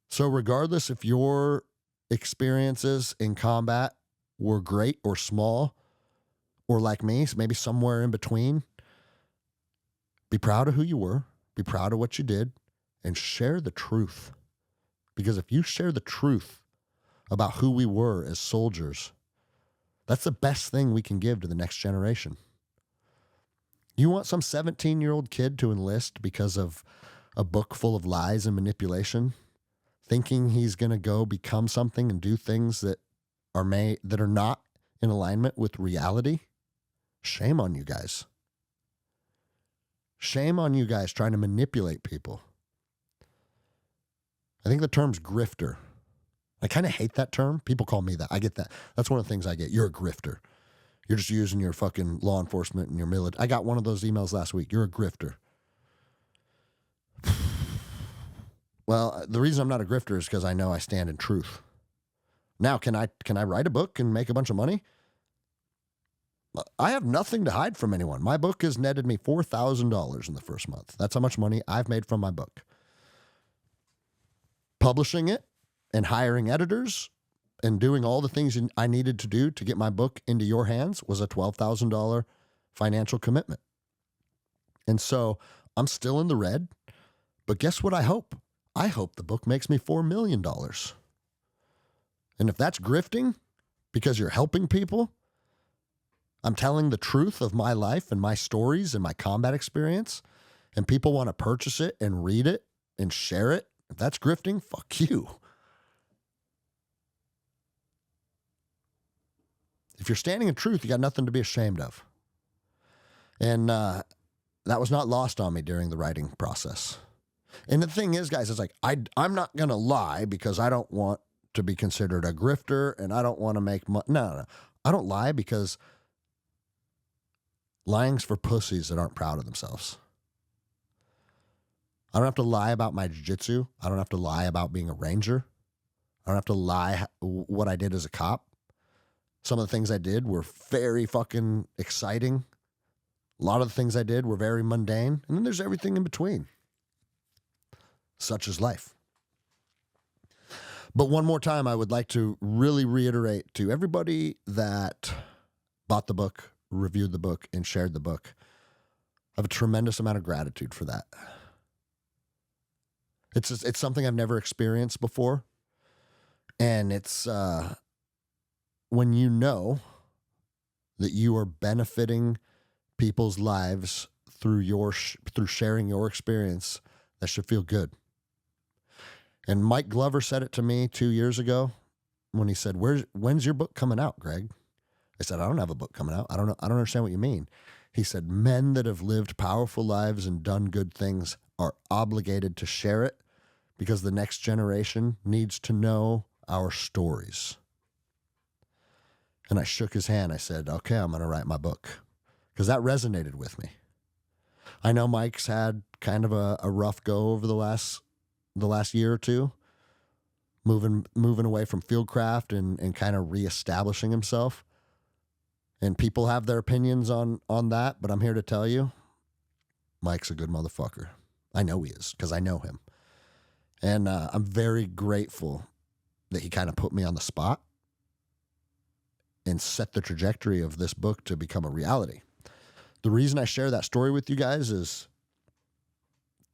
So regardless if your experiences in combat were great or small, or like me, maybe somewhere in between, be proud of who you were, be proud of what you did, and share the truth. Because if you share the truth about who we were as soldiers, that's the best thing we can give to the next generation. You want some 17-year-old kid to enlist because of a book full of lies and manipulation, thinking he's going to go become something and do things that are not in alignment with reality? Shame on you guys. Shame on you guys trying to manipulate people. I think the term's grifter. I kind of hate that term. People call me that. I get that. That's one of the things I get. You're a grifter. You're just using your fucking law enforcement and your military. I got one of those emails last week. You're a grifter. Well, the reason I'm not a grifter is because I know I stand in truth. Now, can I write a book and make a bunch of money? I have nothing to hide from anyone. My book has netted me $4,000 in the first month. That's how much money I've made from my book. Publishing it and hiring editors and doing all the things I needed to do to get my book into your hands was a $12,000 financial commitment. And so I'm still in the red, but guess what I hope? I hope the book makes me $4 million. And if that's grifting because you're helping people, I'm telling the truth of my life and my stories and my combat experience, and people want to purchase it and read it and share it, if that's grifting, fuck you. If you're standing in truth, you got nothing to be ashamed of. And that was not lost on me during the writing process. And the thing is, guys, it's like, I'm not going to lie because I don't want to be considered a grifter and I don't want to make money. No. I don't lie because lying's for pussies that aren't proud of themselves. I don't have to lie about my jiu-jitsu. I don't have to lie about being a ranger. I don't have to lie what I did as a cop. Some of the things I did were very fucking exciting. A lot of the things I did were very mundane. And then there's everything in between. Such is life. But one more time, I would like to really reiterate to everybody that bought the book, reviewed the book, and shared the book. I have a tremendous amount of gratitude for that. It's something I've never experienced before. And it's when you know that you are benefiting people's lives through sharing your experience, that should feel good. And Mike Glover said it to me 2 years ago when he said, when's your book coming out, Greg? I said, I don't have a book coming out. I don't understand what you mean. He said, men that have lived powerful lives and done good things are obligated to share it because the next generation needs to know our stories. And I shook his hand. I said, okay, I'm going to write my book because that resonated with me. I know Mike's had kind of a rough go over the last year or two, moving away from Fieldcraft and kind of reestablishing himself. And people have their opinions on that, but I'm here to tell you, Mike's a good motherfucker. I know he is, because I know him. And I'm very grateful that he kind of put me on the spot and set the trajectory of this book to become a reality. The reason I share that story with you guys is,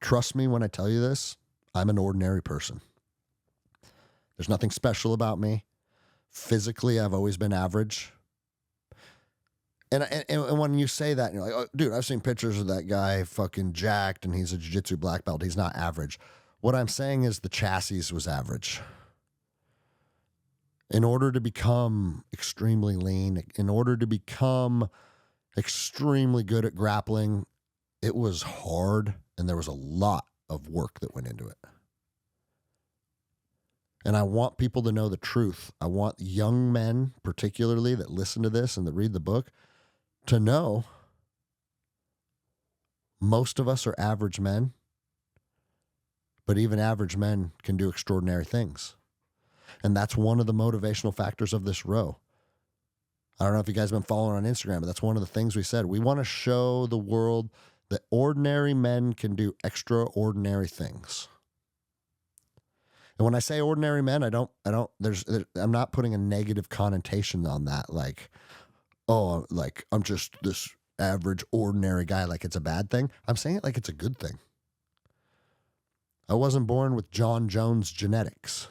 trust me when I tell you this, I'm an ordinary person. There's nothing special about me. Physically, I've always been average. And when you say that, you're like, oh, dude, I've seen pictures of that guy fucking jacked and he's a jiu-jitsu black belt. He's not average. What I'm saying is the chassis was average. In order to become extremely lean, in order to become extremely good at grappling, it was hard and there was a lot of work that went into it. And I want people to know the truth. I want young men, particularly, that listen to this and that read the book, to know most of us are average men, but even average men can do extraordinary things. And that's one of the motivational factors of this row. I don't know if you guys have been following on Instagram, but that's one of the things we said. We want to show the world that ordinary men can do extraordinary things. And when I say ordinary men, I'm not putting a negative connotation on that. Like, oh, like I'm just this average, ordinary guy, like it's a bad thing. I'm saying it like it's a good thing. I wasn't born with John Jones genetics,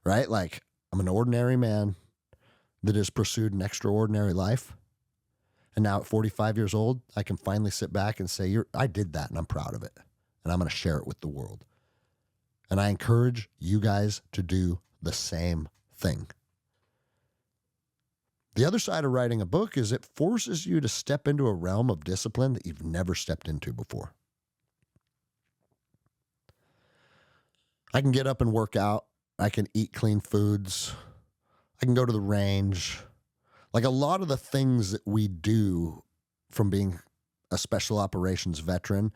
right? Like, I'm an ordinary man that has pursued an extraordinary life. And now at 45 years old, I can finally sit back and say, I did that and I'm proud of it. And I'm going to share it with the world. And I encourage you guys to do the same thing. The other side of writing a book is it forces you to step into a realm of discipline that you've never stepped into before. I can get up and work out. I can eat clean foods. I can go to the range. Like a lot of the things that we do from being a special operations veteran,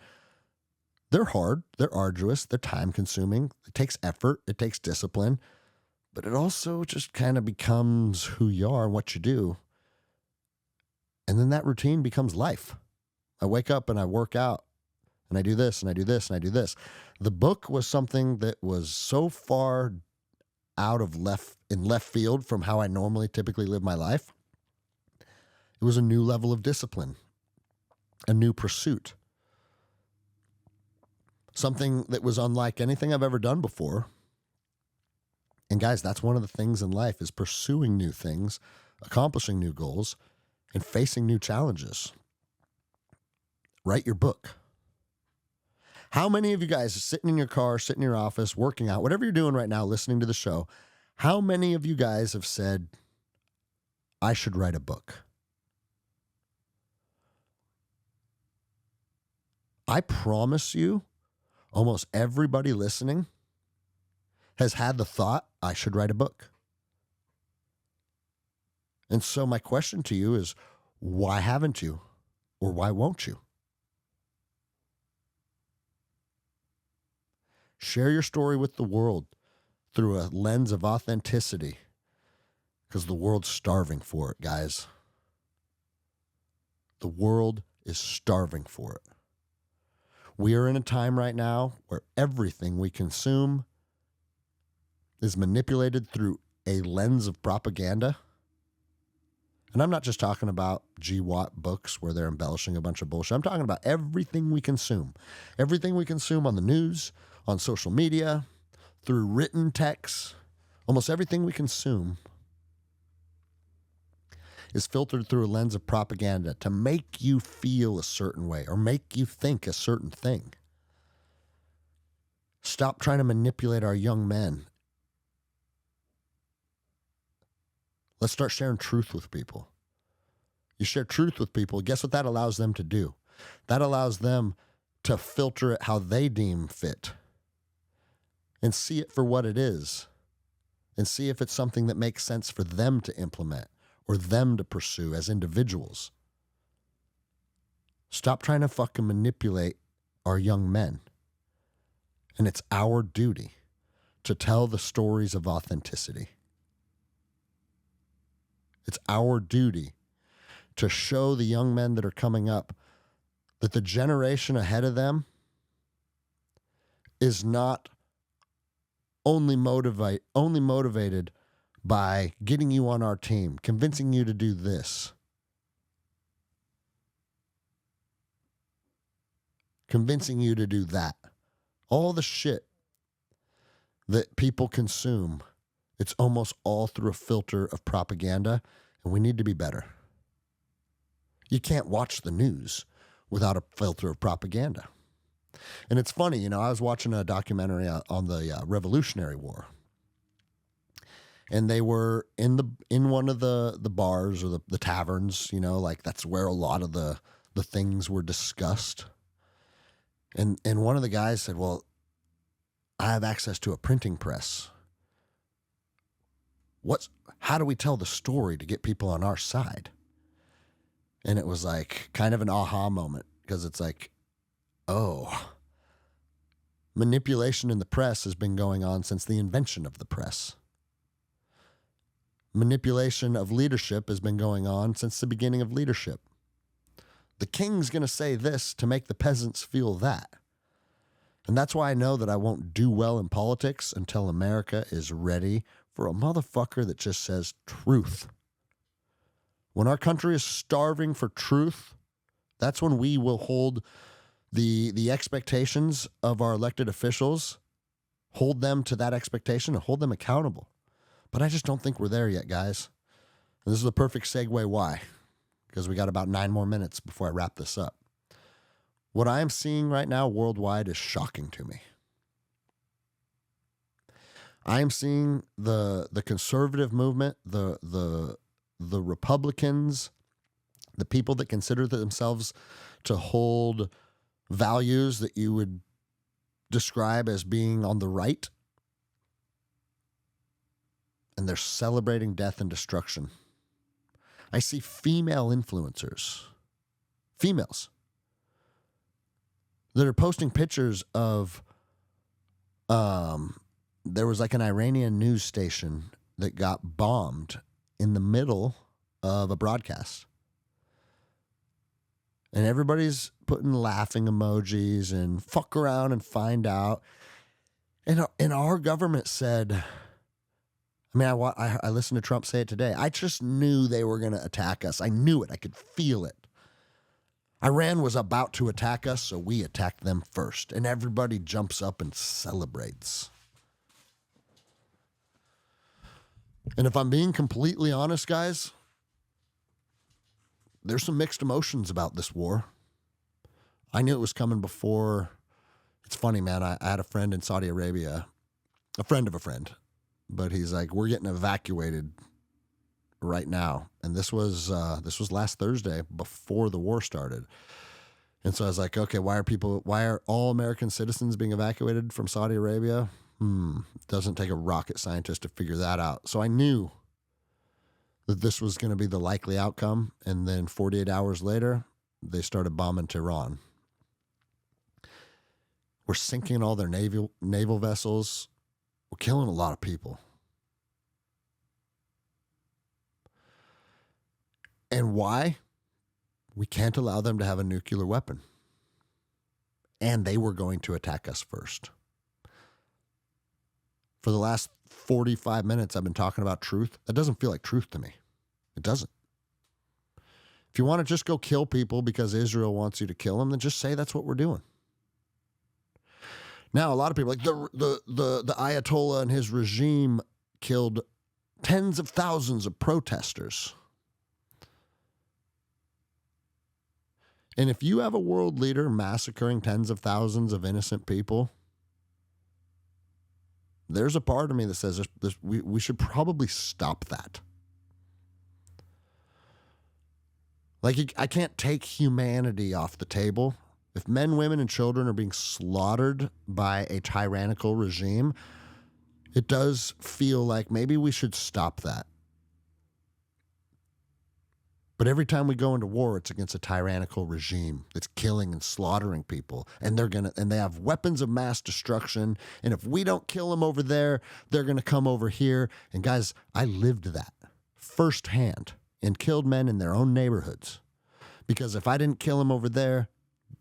they're hard, they're arduous, they're time consuming. It takes effort, it takes discipline, but it also just kind of becomes who you are and what you do. And then that routine becomes life. I wake up and I work out and I do this and I do this and I do this. The book was something that was so far out of left field from how I normally typically live my life. It was a new level of discipline, a new pursuit, something that was unlike anything I've ever done before. And guys, that's one of the things in life is pursuing new things, accomplishing new goals, and facing new challenges. Write your book. How many of you guys are sitting in your car, sitting in your office, working out, whatever you're doing right now, listening to the show, how many of you guys have said, I should write a book? I promise you, almost everybody listening has had the thought, I should write a book. And so my question to you is, why haven't you? Or why won't you? Share your story with the world through a lens of authenticity, because the world's starving for it, guys. The world is starving for it. We are in a time right now where everything we consume is manipulated through a lens of propaganda. And I'm not just talking about GWAT books where they're embellishing a bunch of bullshit. I'm talking about everything we consume. Everything we consume on the news, on social media, through written texts. Almost everything we consume is filtered through a lens of propaganda to make you feel a certain way or make you think a certain thing. Stop trying to manipulate our young men. Let's start sharing truth with people. You share truth with people, guess what that allows them to do? That allows them to filter it how they deem fit and see it for what it is and see if it's something that makes sense for them to implement or them to pursue as individuals. Stop trying to fucking manipulate our young men. And it's our duty to tell the stories of authenticity. It's our duty to show the young men that are coming up that the generation ahead of them is not only motivated by getting you on our team, convincing you to do this, convincing you to do that. All the shit that people consume, it's almost all through a filter of propaganda, and we need to be better. You can't watch the news without a filter of propaganda. And it's funny, I was watching a documentary on the Revolutionary War. And they were in one of the bars or the taverns, like that's where a lot of the things were discussed. And one of the guys said, well, I have access to a printing press. How do we tell the story to get people on our side? And it was like kind of an aha moment, because it's like, oh, manipulation in the press has been going on since the invention of the press. Manipulation of leadership has been going on since the beginning of leadership. The king's going to say this to make the peasants feel that. And that's why I know that I won't do well in politics until America is ready for a motherfucker that just says truth. When our country is starving for truth, that's when we will hold the expectations of our elected officials, hold them to that expectation and hold them accountable. But I just don't think we're there yet, guys. And this is the perfect segue why, because we got about 9 more minutes before I wrap this up. What I am seeing right now worldwide is shocking to me. I am seeing the conservative movement, the Republicans, the people that consider themselves to hold values that you would describe as being on the right, and they're celebrating death and destruction. I see female influencers, females, that are posting pictures of, there was like an Iranian news station that got bombed in the middle of a broadcast. And everybody's putting laughing emojis and fuck around and find out. And our government said, I listened to Trump say it today. I just knew they were going to attack us. I knew it. I could feel it. Iran was about to attack us, so we attacked them first. And everybody jumps up and celebrates. And if I'm being completely honest, guys, there's some mixed emotions about this war. I knew it was coming before. It's funny, man. I had a friend in Saudi Arabia, a friend of a friend, but he's like, we're getting evacuated right now. And this was last Thursday before the war started. And so I was like, okay, why are all American citizens being evacuated from Saudi Arabia? Doesn't take a rocket scientist to figure that out. So I knew that this was going to be the likely outcome. And then 48 hours later, they started bombing Tehran. We're sinking all their naval vessels. We're killing a lot of people. And why? We can't allow them to have a nuclear weapon. And they were going to attack us first. For the last 45 minutes, I've been talking about truth. That doesn't feel like truth to me. It doesn't. If you want to just go kill people because Israel wants you to kill them, then just say that's what we're doing. Now, a lot of people like the Ayatollah and his regime killed tens of thousands of protesters. And if you have a world leader massacring tens of thousands of innocent people, there's a part of me that says we should probably stop that. Like, I can't take humanity off the table. If men, women, and children are being slaughtered by a tyrannical regime, it does feel like maybe we should stop that. But every time we go into war, it's against a tyrannical regime that's killing and slaughtering people. And they have weapons of mass destruction. And if we don't kill them over there, they're going to come over here. And guys, I lived that. firsthand and killed men in their own neighborhoods. Because if I didn't kill them over there,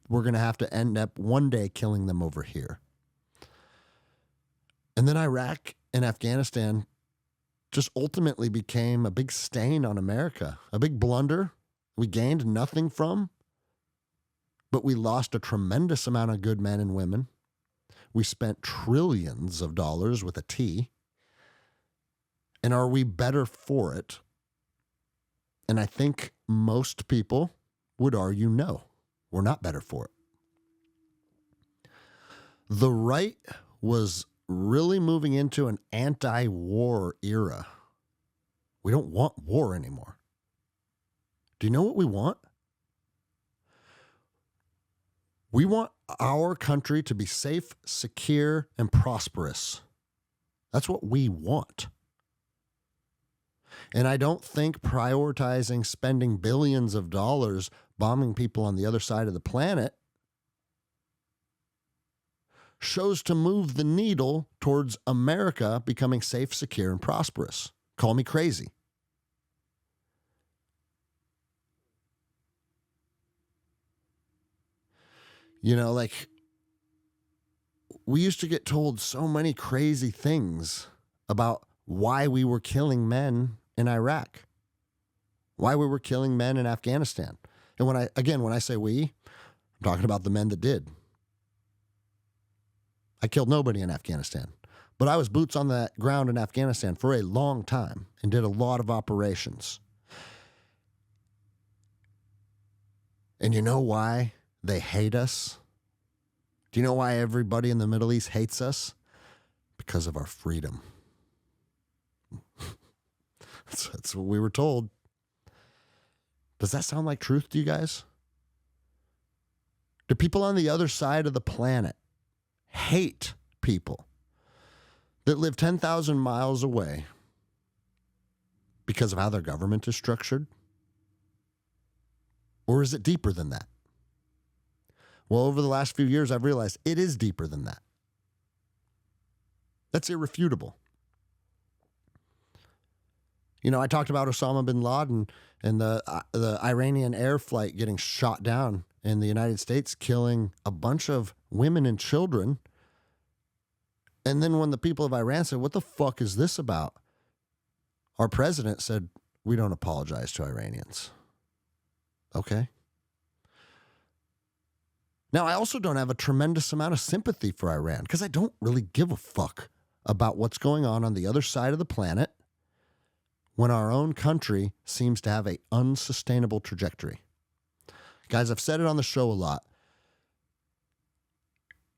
we're going to have to end up one day killing them over here. And then Iraq and Afghanistan just ultimately became a big stain on America, a big blunder we gained nothing from, but we lost a tremendous amount of good men and women. We spent trillions of dollars with a T. And are we better for it? And I think most people would argue no, we're not better for it. The right was really moving into an anti-war era. We don't want war anymore. Do you know what we want? We want our country to be safe, secure, and prosperous. That's what we want. And I don't think prioritizing spending billions of dollars bombing people on the other side of the planet shows to move the needle towards America becoming safe, secure, and prosperous. Call me crazy. You know, like, we used to get told so many crazy things about why we were killing men in Iraq, why we were killing men in Afghanistan. And when I say we, I'm talking about the men that did. I killed nobody in Afghanistan, but I was boots on the ground in Afghanistan for a long time and did a lot of operations. And you know why they hate us? Do you know why everybody in the Middle East hates us? Because of our freedom. That's what we were told. Does that sound like truth to you guys? Do people on the other side of the planet hate people that live 10,000 miles away because of how their government is structured? Or is it deeper than that? Well, over the last few years, I've realized it is deeper than that. That's irrefutable. You know, I talked about Osama bin Laden and the Iranian air flight getting shot down in the United States, killing a bunch of women and children. And then when the people of Iran said, what the fuck is this about? Our president said, we don't apologize to Iranians. Okay. Now, I also don't have a tremendous amount of sympathy for Iran because I don't really give a fuck about what's going on the other side of the planet when our own country seems to have an unsustainable trajectory. Guys, I've said it on the show a lot.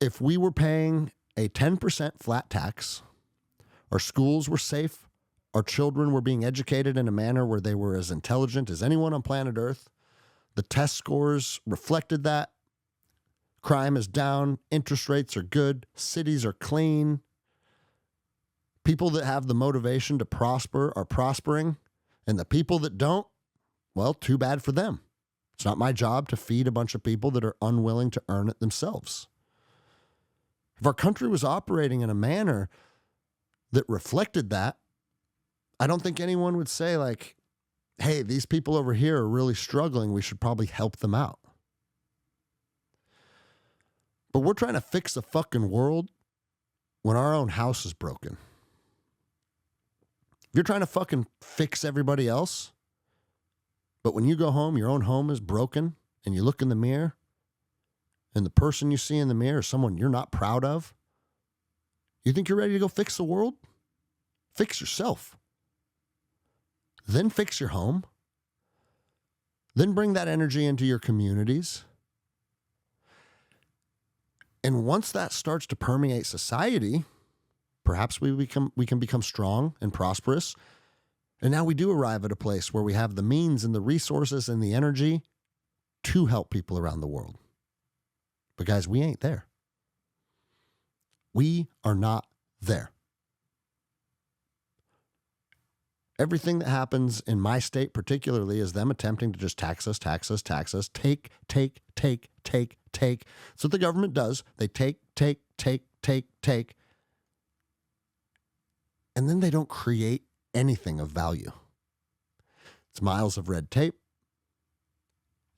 If we were paying a 10% flat tax, our schools were safe, our children were being educated in a manner where they were as intelligent as anyone on planet Earth, the test scores reflected that, crime is down, interest rates are good, cities are clean, people that have the motivation to prosper are prospering, and the people that don't, well, too bad for them. It's not my job to feed a bunch of people that are unwilling to earn it themselves. If our country was operating in a manner that reflected that, I don't think anyone would say, like, hey, these people over here are really struggling. We should probably help them out. But we're trying to fix the fucking world when our own house is broken. If you're trying to fucking fix everybody else, but when you go home, your own home is broken, and you look in the mirror, and the person you see in the mirror is someone you're not proud of, you think you're ready to go fix the world? Fix yourself. Then fix your home. Then bring that energy into your communities. And once that starts to permeate society, perhaps we can become strong and prosperous. And now we do arrive at a place where we have the means and the resources and the energy to help people around the world. But guys, we ain't there. We are not there. Everything that happens in my state particularly is them attempting to just tax us, take. That's what the government does. They take. And then they don't create anything of value. It's miles of red tape.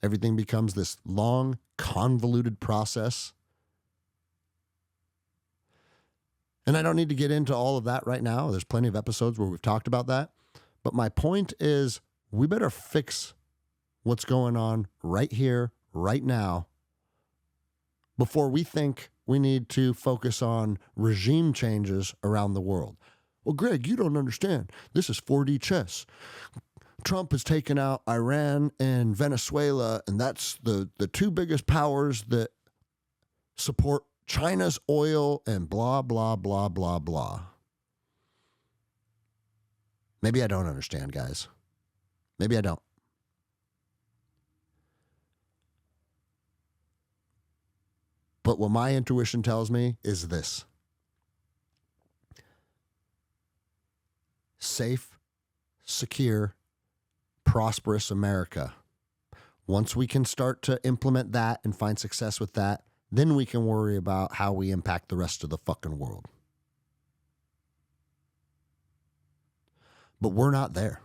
Everything becomes this long, convoluted process. And I don't need to get into all of that right now. There's plenty of episodes where we've talked about that. But my point is, we better fix what's going on right here, right now, before we think we need to focus on regime changes around the world. Well, Greg, you don't understand. This is 4D chess. Trump has taken out Iran and Venezuela, and that's the two biggest powers that support China's oil and blah, blah, blah, blah, blah. Maybe I don't understand, guys. Maybe I don't. But what my intuition tells me is this. Safe, secure, prosperous America. Once we can start to implement that and find success with that, then we can worry about how we impact the rest of the fucking world. But we're not there.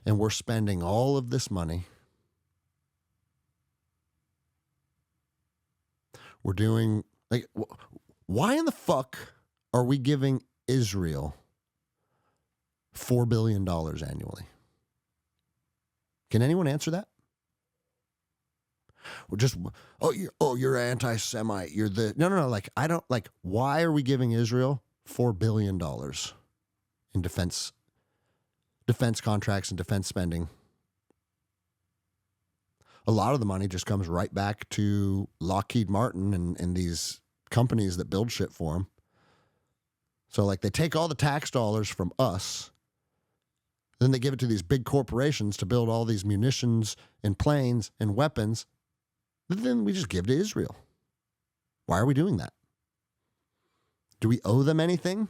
And we're spending all of this money. We're doing, like, why in the fuck are we giving Israel $4 billion annually? Can anyone answer that? We're just, you're anti-Semite. You're the, no. Like, I don't, like, why are we giving Israel $4 billion in defense contracts and defense spending? A lot of the money just comes right back to Lockheed Martin and these companies that build shit for them. So, like, they take all the tax dollars from us, then they give it to these big corporations to build all these munitions and planes and weapons, but then we just give to Israel. Why are we doing that? Do we owe them anything?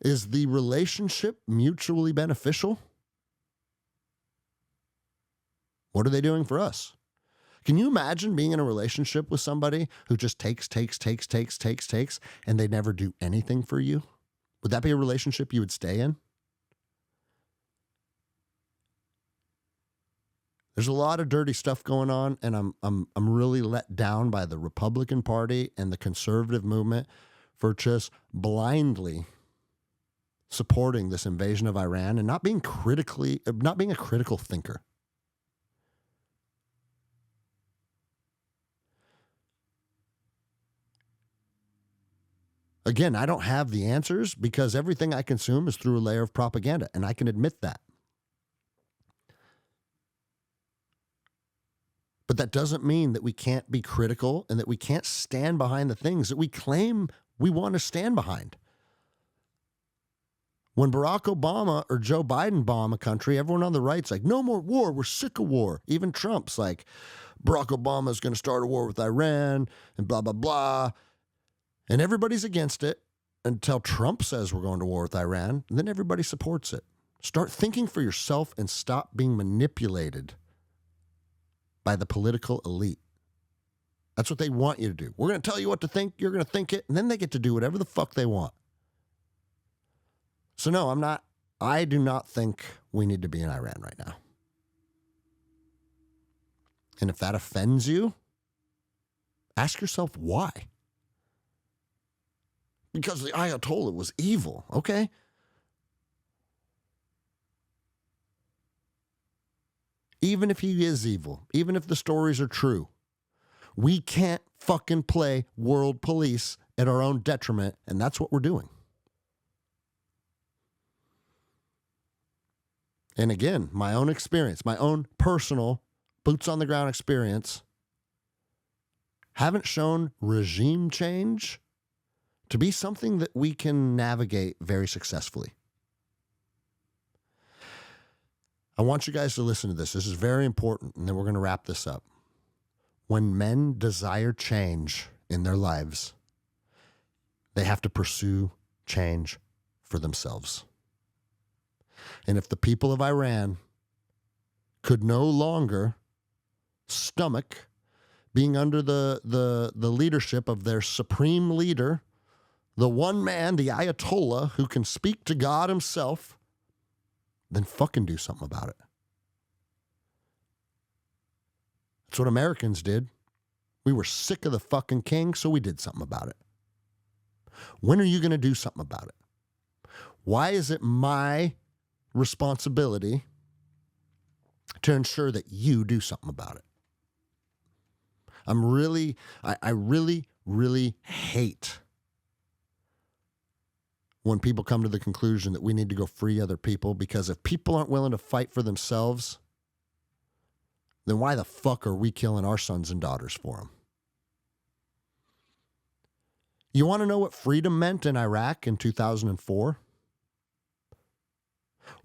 Is the relationship mutually beneficial? What are they doing for us? Can you imagine being in a relationship with somebody who just takes, and they never do anything for you? Would that be a relationship you would stay in? There's a lot of dirty stuff going on, and I'm really let down by the Republican Party and the conservative movement for just blindly supporting this invasion of Iran and not being a critical thinker. Again, I don't have the answers because everything I consume is through a layer of propaganda, and I can admit that. But that doesn't mean that we can't be critical and that we can't stand behind the things that we claim we want to stand behind. When Barack Obama or Joe Biden bomb a country, everyone on the right's like, no more war, we're sick of war. Even Trump's like, Barack Obama's going to start a war with Iran and blah, blah, blah. And everybody's against it until Trump says we're going to war with Iran, and then everybody supports it. Start thinking for yourself and stop being manipulated by the political elite. That's what they want you to do. We're going to tell you what to think, you're going to think it, and then they get to do whatever the fuck they want. So no, I do not think we need to be in Iran right now. And if that offends you, ask yourself why. Because the Ayatollah was evil, okay? Even if he is evil, even if the stories are true, we can't fucking play world police at our own detriment, and that's what we're doing. And again, my own experience, my own personal boots on the ground experience, haven't shown regime change to be something that we can navigate very successfully. I want you guys to listen to this. This is very important, and then we're going to wrap this up. When men desire change in their lives, they have to pursue change for themselves. And if the people of Iran could no longer stomach being under the leadership of their supreme leader, the one man, the Ayatollah, who can speak to God himself, then fucking do something about it. That's what Americans did. We were sick of the fucking king, so we did something about it. When are you going to do something about it? Why is it my responsibility to ensure that you do something about it? I really hate when people come to the conclusion that we need to go free other people, because if people aren't willing to fight for themselves, then why the fuck are we killing our sons and daughters for them? You want to know what freedom meant in Iraq in 2004?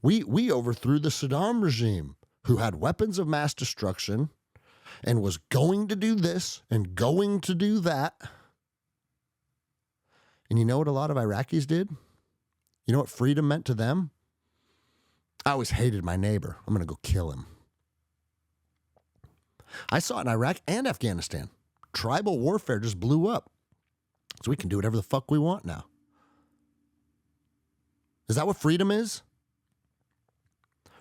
We overthrew the Saddam regime, who had weapons of mass destruction and was going to do this and going to do that. And you know what a lot of Iraqis did? You know what freedom meant to them? I always hated my neighbor. I'm going to go kill him. I saw it in Iraq and Afghanistan. Tribal warfare just blew up. So we can do whatever the fuck we want now. Is that what freedom is?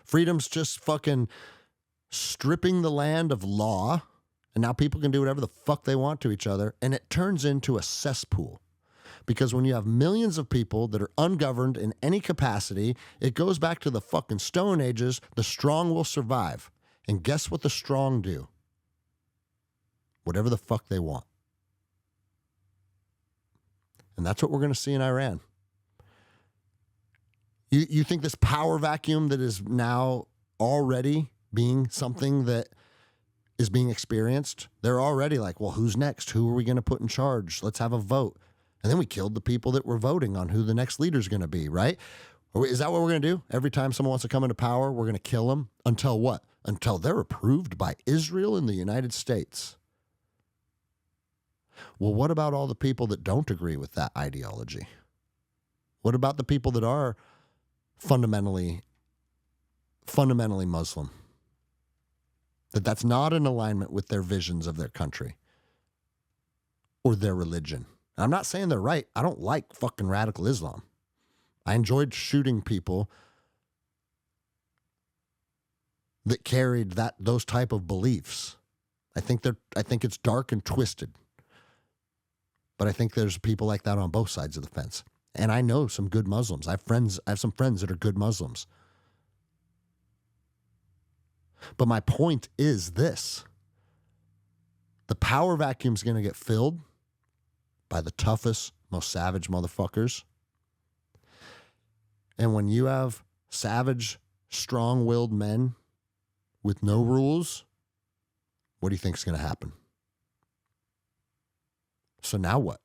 Freedom's just fucking stripping the land of law, and now people can do whatever the fuck they want to each other, and it turns into a cesspool. Because when you have millions of people that are ungoverned in any capacity, it goes back to the fucking Stone Ages. The strong will survive. And guess what the strong do? Whatever the fuck they want. And that's what we're going to see in Iran. You think this power vacuum that is now already being something that is being experienced, they're already like, well, who's next? Who are we going to put in charge? Let's have a vote. And then we killed the people that were voting on who the next leader is going to be, right? Is that what we're going to do? Every time someone wants to come into power, we're going to kill them? Until what? Until they're approved by Israel and the United States. Well, what about all the people that don't agree with that ideology? What about the people that are fundamentally Muslim? That's not in alignment with their visions of their country or their religion. I'm not saying they're right. I don't like fucking radical Islam. I enjoyed shooting people that carried those type of beliefs. I think it's dark and twisted. But I think there's people like that on both sides of the fence. And I know some good Muslims. I have some friends that are good Muslims. But my point is this. The power vacuum is going to get filled by the toughest, most savage motherfuckers. And when you have savage, strong-willed men with no rules, what do you think is going to happen? So now what?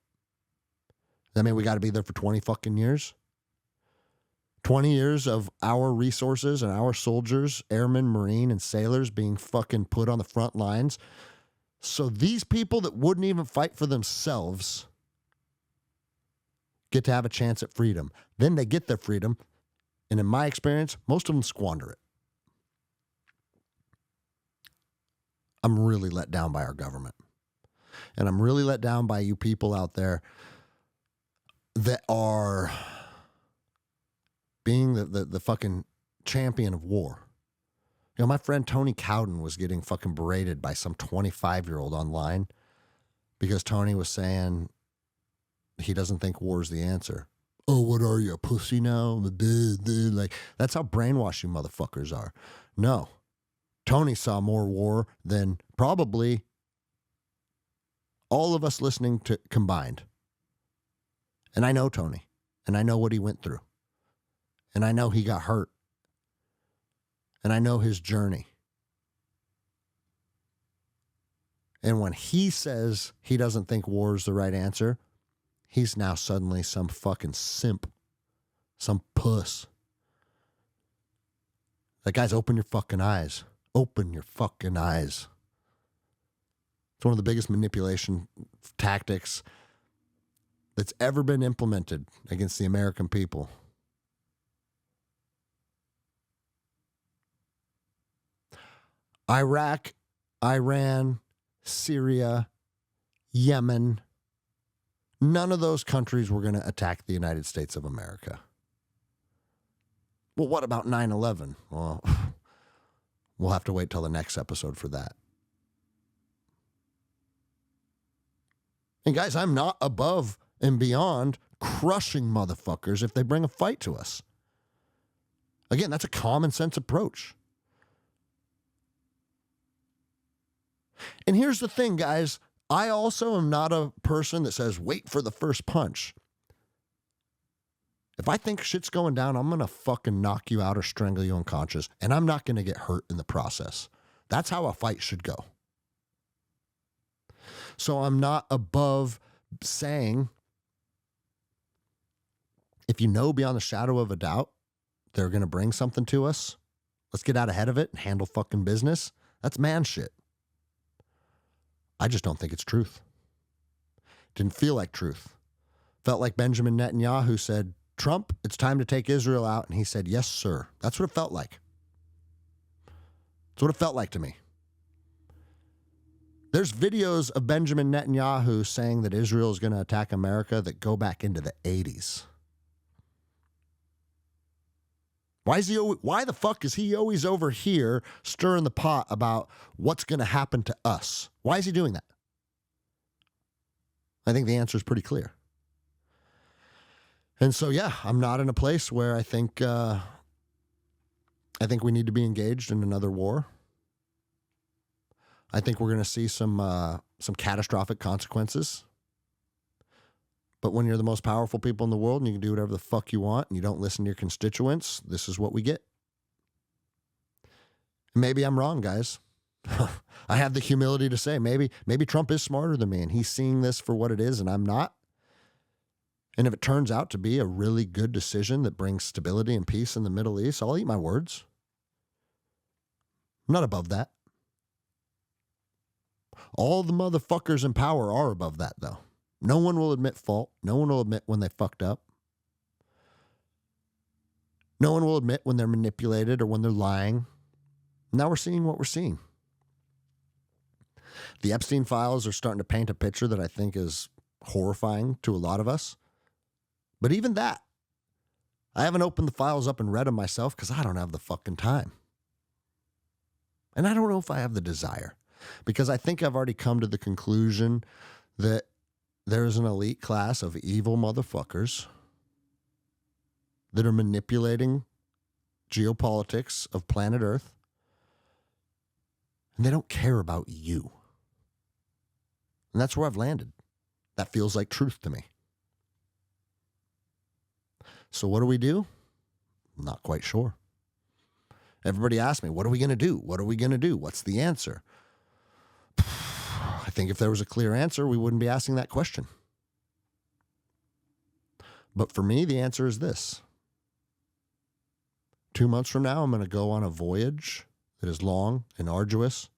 Does that mean we got to be there for 20 fucking years? 20 years of our resources and our soldiers, airmen, Marine, and sailors being fucking put on the front lines. So these people that wouldn't even fight for themselves get to have a chance at freedom. Then they get their freedom. And in my experience, most of them squander it. I'm really let down by our government. And I'm really let down by you people out there that are being the fucking champion of war. You know, my friend Tony Cowden was getting fucking berated by some 25-year-old online because Tony was saying he doesn't think war is the answer. Oh, what are you, a pussy now? Like, that's how brainwashed you motherfuckers are. No. Tony saw more war than probably all of us listening to combined. And I know Tony. And I know what he went through. And I know he got hurt. And I know his journey. And when he says he doesn't think war is the right answer, he's now suddenly some fucking simp. Some puss. That guy's open your fucking eyes. Open your fucking eyes. It's one of the biggest manipulation tactics that's ever been implemented against the American people. Iraq, Iran, Syria, Yemen, none of those countries were going to attack the United States of America. Well, what about 9/11? Well, we'll have to wait till the next episode for that. And guys, I'm not above and beyond crushing motherfuckers if they bring a fight to us. Again, that's a common sense approach. And here's the thing, guys. I also am not a person that says, wait for the first punch. If I think shit's going down, I'm going to fucking knock you out or strangle you unconscious, and I'm not going to get hurt in the process. That's how a fight should go. So I'm not above saying, if you know beyond the shadow of a doubt they're going to bring something to us, let's get out ahead of it and handle fucking business. That's man shit. I just don't think it's truth. Didn't feel like truth. Felt like Benjamin Netanyahu said, Trump, it's time to take Israel out. And he said, yes, sir. That's what it felt like. That's what it felt like to me. There's videos of Benjamin Netanyahu saying that Israel is going to attack America that go back into the 80s. Why the fuck is he always over here stirring the pot about what's going to happen to us? Why is he doing that? I think the answer is pretty clear. And so, yeah, I'm not in a place where I think we need to be engaged in another war. I think we're going to see some catastrophic consequences. But when you're the most powerful people in the world and you can do whatever the fuck you want and you don't listen to your constituents, this is what we get. Maybe I'm wrong, guys. I have the humility to say maybe Trump is smarter than me and he's seeing this for what it is and I'm not. And if it turns out to be a really good decision that brings stability and peace in the Middle East, I'll eat my words. I'm not above that. All the motherfuckers in power are above that, though. No one will admit fault. No one will admit when they fucked up. No one will admit when they're manipulated or when they're lying. Now we're seeing what we're seeing. The Epstein files are starting to paint a picture that I think is horrifying to a lot of us. But even that, I haven't opened the files up and read them myself because I don't have the fucking time. And I don't know if I have the desire. Because I think I've already come to the conclusion that there's an elite class of evil motherfuckers that are manipulating geopolitics of planet Earth. And they don't care about you. And that's where I've landed. That feels like truth to me. So what do? Not quite sure. Everybody asks me, what are we going to do? What are we going to do? What's the answer? I think if there was a clear answer, we wouldn't be asking that question. But for me, the answer is this. 2 months from now, I'm going to go on a voyage that is long and arduous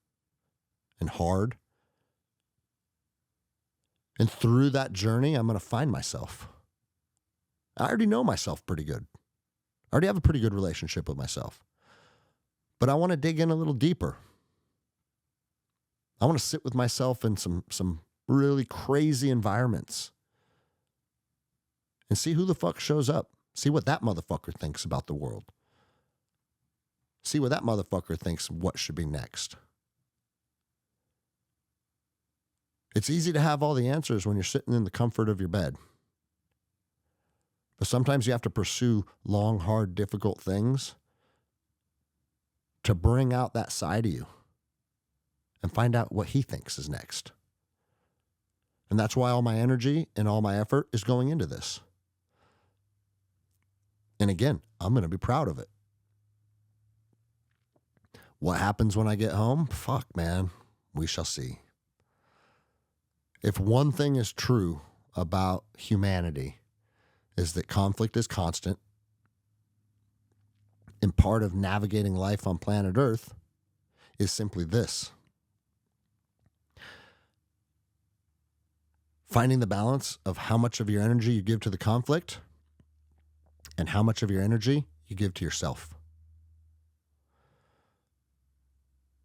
and hard. And through that journey, I'm going to find myself. I already know myself pretty good. I already have a pretty good relationship with myself. But I want to dig in a little deeper. I want to sit with myself in some really crazy environments and see who the fuck shows up. See what that motherfucker thinks about the world. See what that motherfucker thinks what should be next. It's easy to have all the answers when you're sitting in the comfort of your bed. But sometimes you have to pursue long, hard, difficult things to bring out that side of you and find out what he thinks is next. And that's why all my energy and all my effort is going into this. And again, I'm going to be proud of it. What happens when I get home? Fuck, man. We shall see. If one thing is true about humanity is that conflict is constant and part of navigating life on planet Earth is simply this. Finding the balance of how much of your energy you give to the conflict and how much of your energy you give to yourself.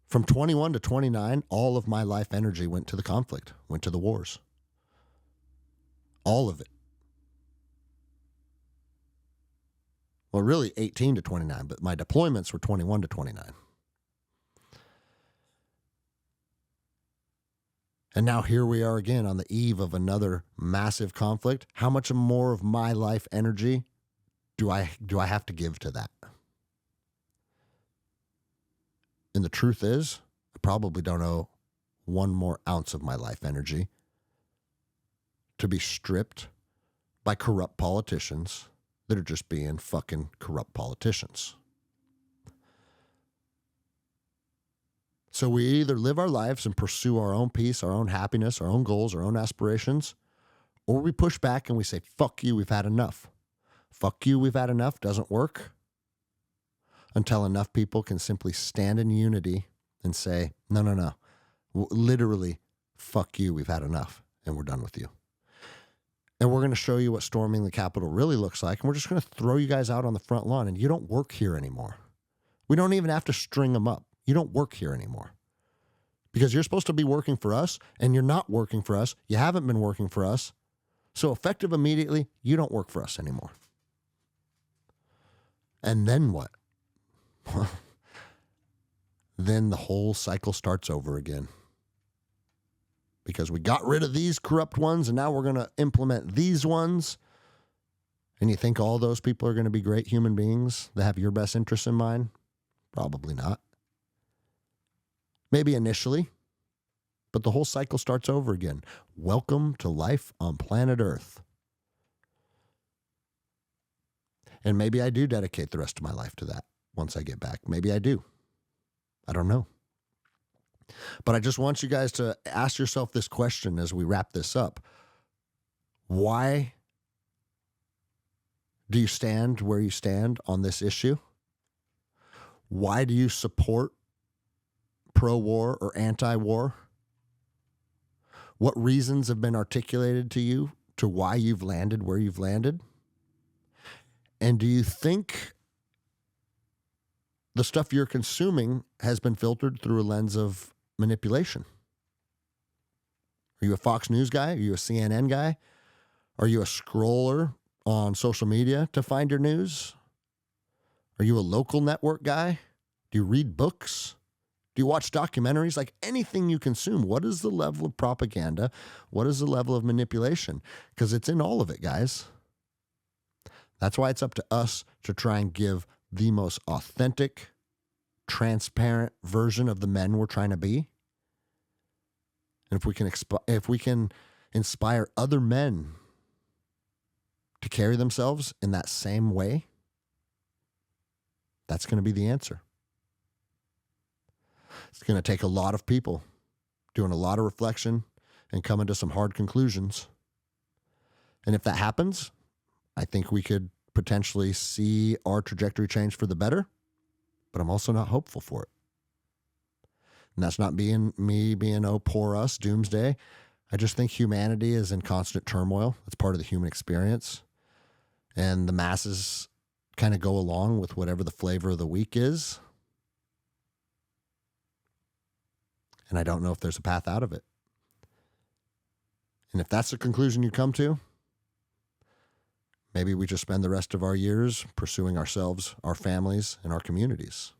From 21 to 29, all of my life energy went to the conflict, went to the wars. All of it. Well, really 18 to 29, but my deployments were 21 to 29. And now here we are again on the eve of another massive conflict. How much more of my life energy do I have to give to that? And the truth is, I probably don't owe one more ounce of my life energy to be stripped by corrupt politicians that are just being fucking corrupt politicians. So we either live our lives and pursue our own peace, our own happiness, our own goals, our own aspirations, or we push back and we say, fuck you, we've had enough. Fuck you, we've had enough doesn't work until enough people can simply stand in unity and say, no. Literally, fuck you, we've had enough, and we're done with you. And we're going to show you what storming the Capitol really looks like, and we're just going to throw you guys out on the front lawn, and you don't work here anymore. We don't even have to string them up. You don't work here anymore. Because you're supposed to be working for us, and you're not working for us. You haven't been working for us. So effective immediately, you don't work for us anymore. And then what? Then the whole cycle starts over again. Because we got rid of these corrupt ones, and now we're going to implement these ones. And you think all those people are going to be great human beings that have your best interests in mind? Probably not. Maybe initially, but the whole cycle starts over again. Welcome to life on planet Earth. And maybe I do dedicate the rest of my life to that once I get back. Maybe I do. I don't know. But I just want you guys to ask yourself this question as we wrap this up. Why do you stand where you stand on this issue? Why do you support pro-war or anti-war? What reasons have been articulated to you to why you've landed where you've landed? And do you think the stuff you're consuming has been filtered through a lens of manipulation? Are you a Fox News guy? Are you a CNN guy? Are you a scroller on social media to find your news? Are you a local network guy? Do you read books? Do you watch documentaries? Like anything you consume, what is the level of propaganda? What is the level of manipulation? Because it's in all of it, guys. That's why it's up to us to try and give the most authentic, transparent version of the men we're trying to be. And if we can inspire other men to carry themselves in that same way, that's going to be the answer. It's going to take a lot of people doing a lot of reflection and coming to some hard conclusions. And if that happens, I think we could potentially see our trajectory change for the better, but I'm also not hopeful for it. And that's not being oh, poor us, doomsday. I just think humanity is in constant turmoil. It's part of the human experience. And the masses kind of go along with whatever the flavor of the week is. And I don't know if there's a path out of it. And if that's the conclusion you come to, maybe we just spend the rest of our years pursuing ourselves, our families, and our communities.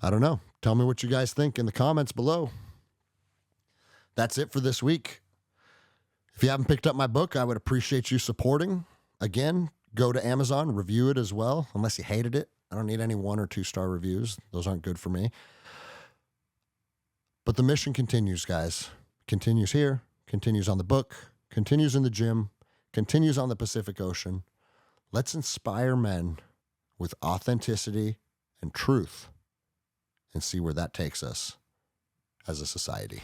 I don't know. Tell me what you guys think in the comments below. That's it for this week. If you haven't picked up my book, I would appreciate you supporting. Again, go to Amazon, review it as well, unless you hated it. I don't need any 1 or 2 star reviews. Those aren't good for me. But the mission continues, guys. Continues here, continues on the book, continues in the gym, continues on the Pacific Ocean. Let's inspire men with authenticity and truth and see where that takes us as a society.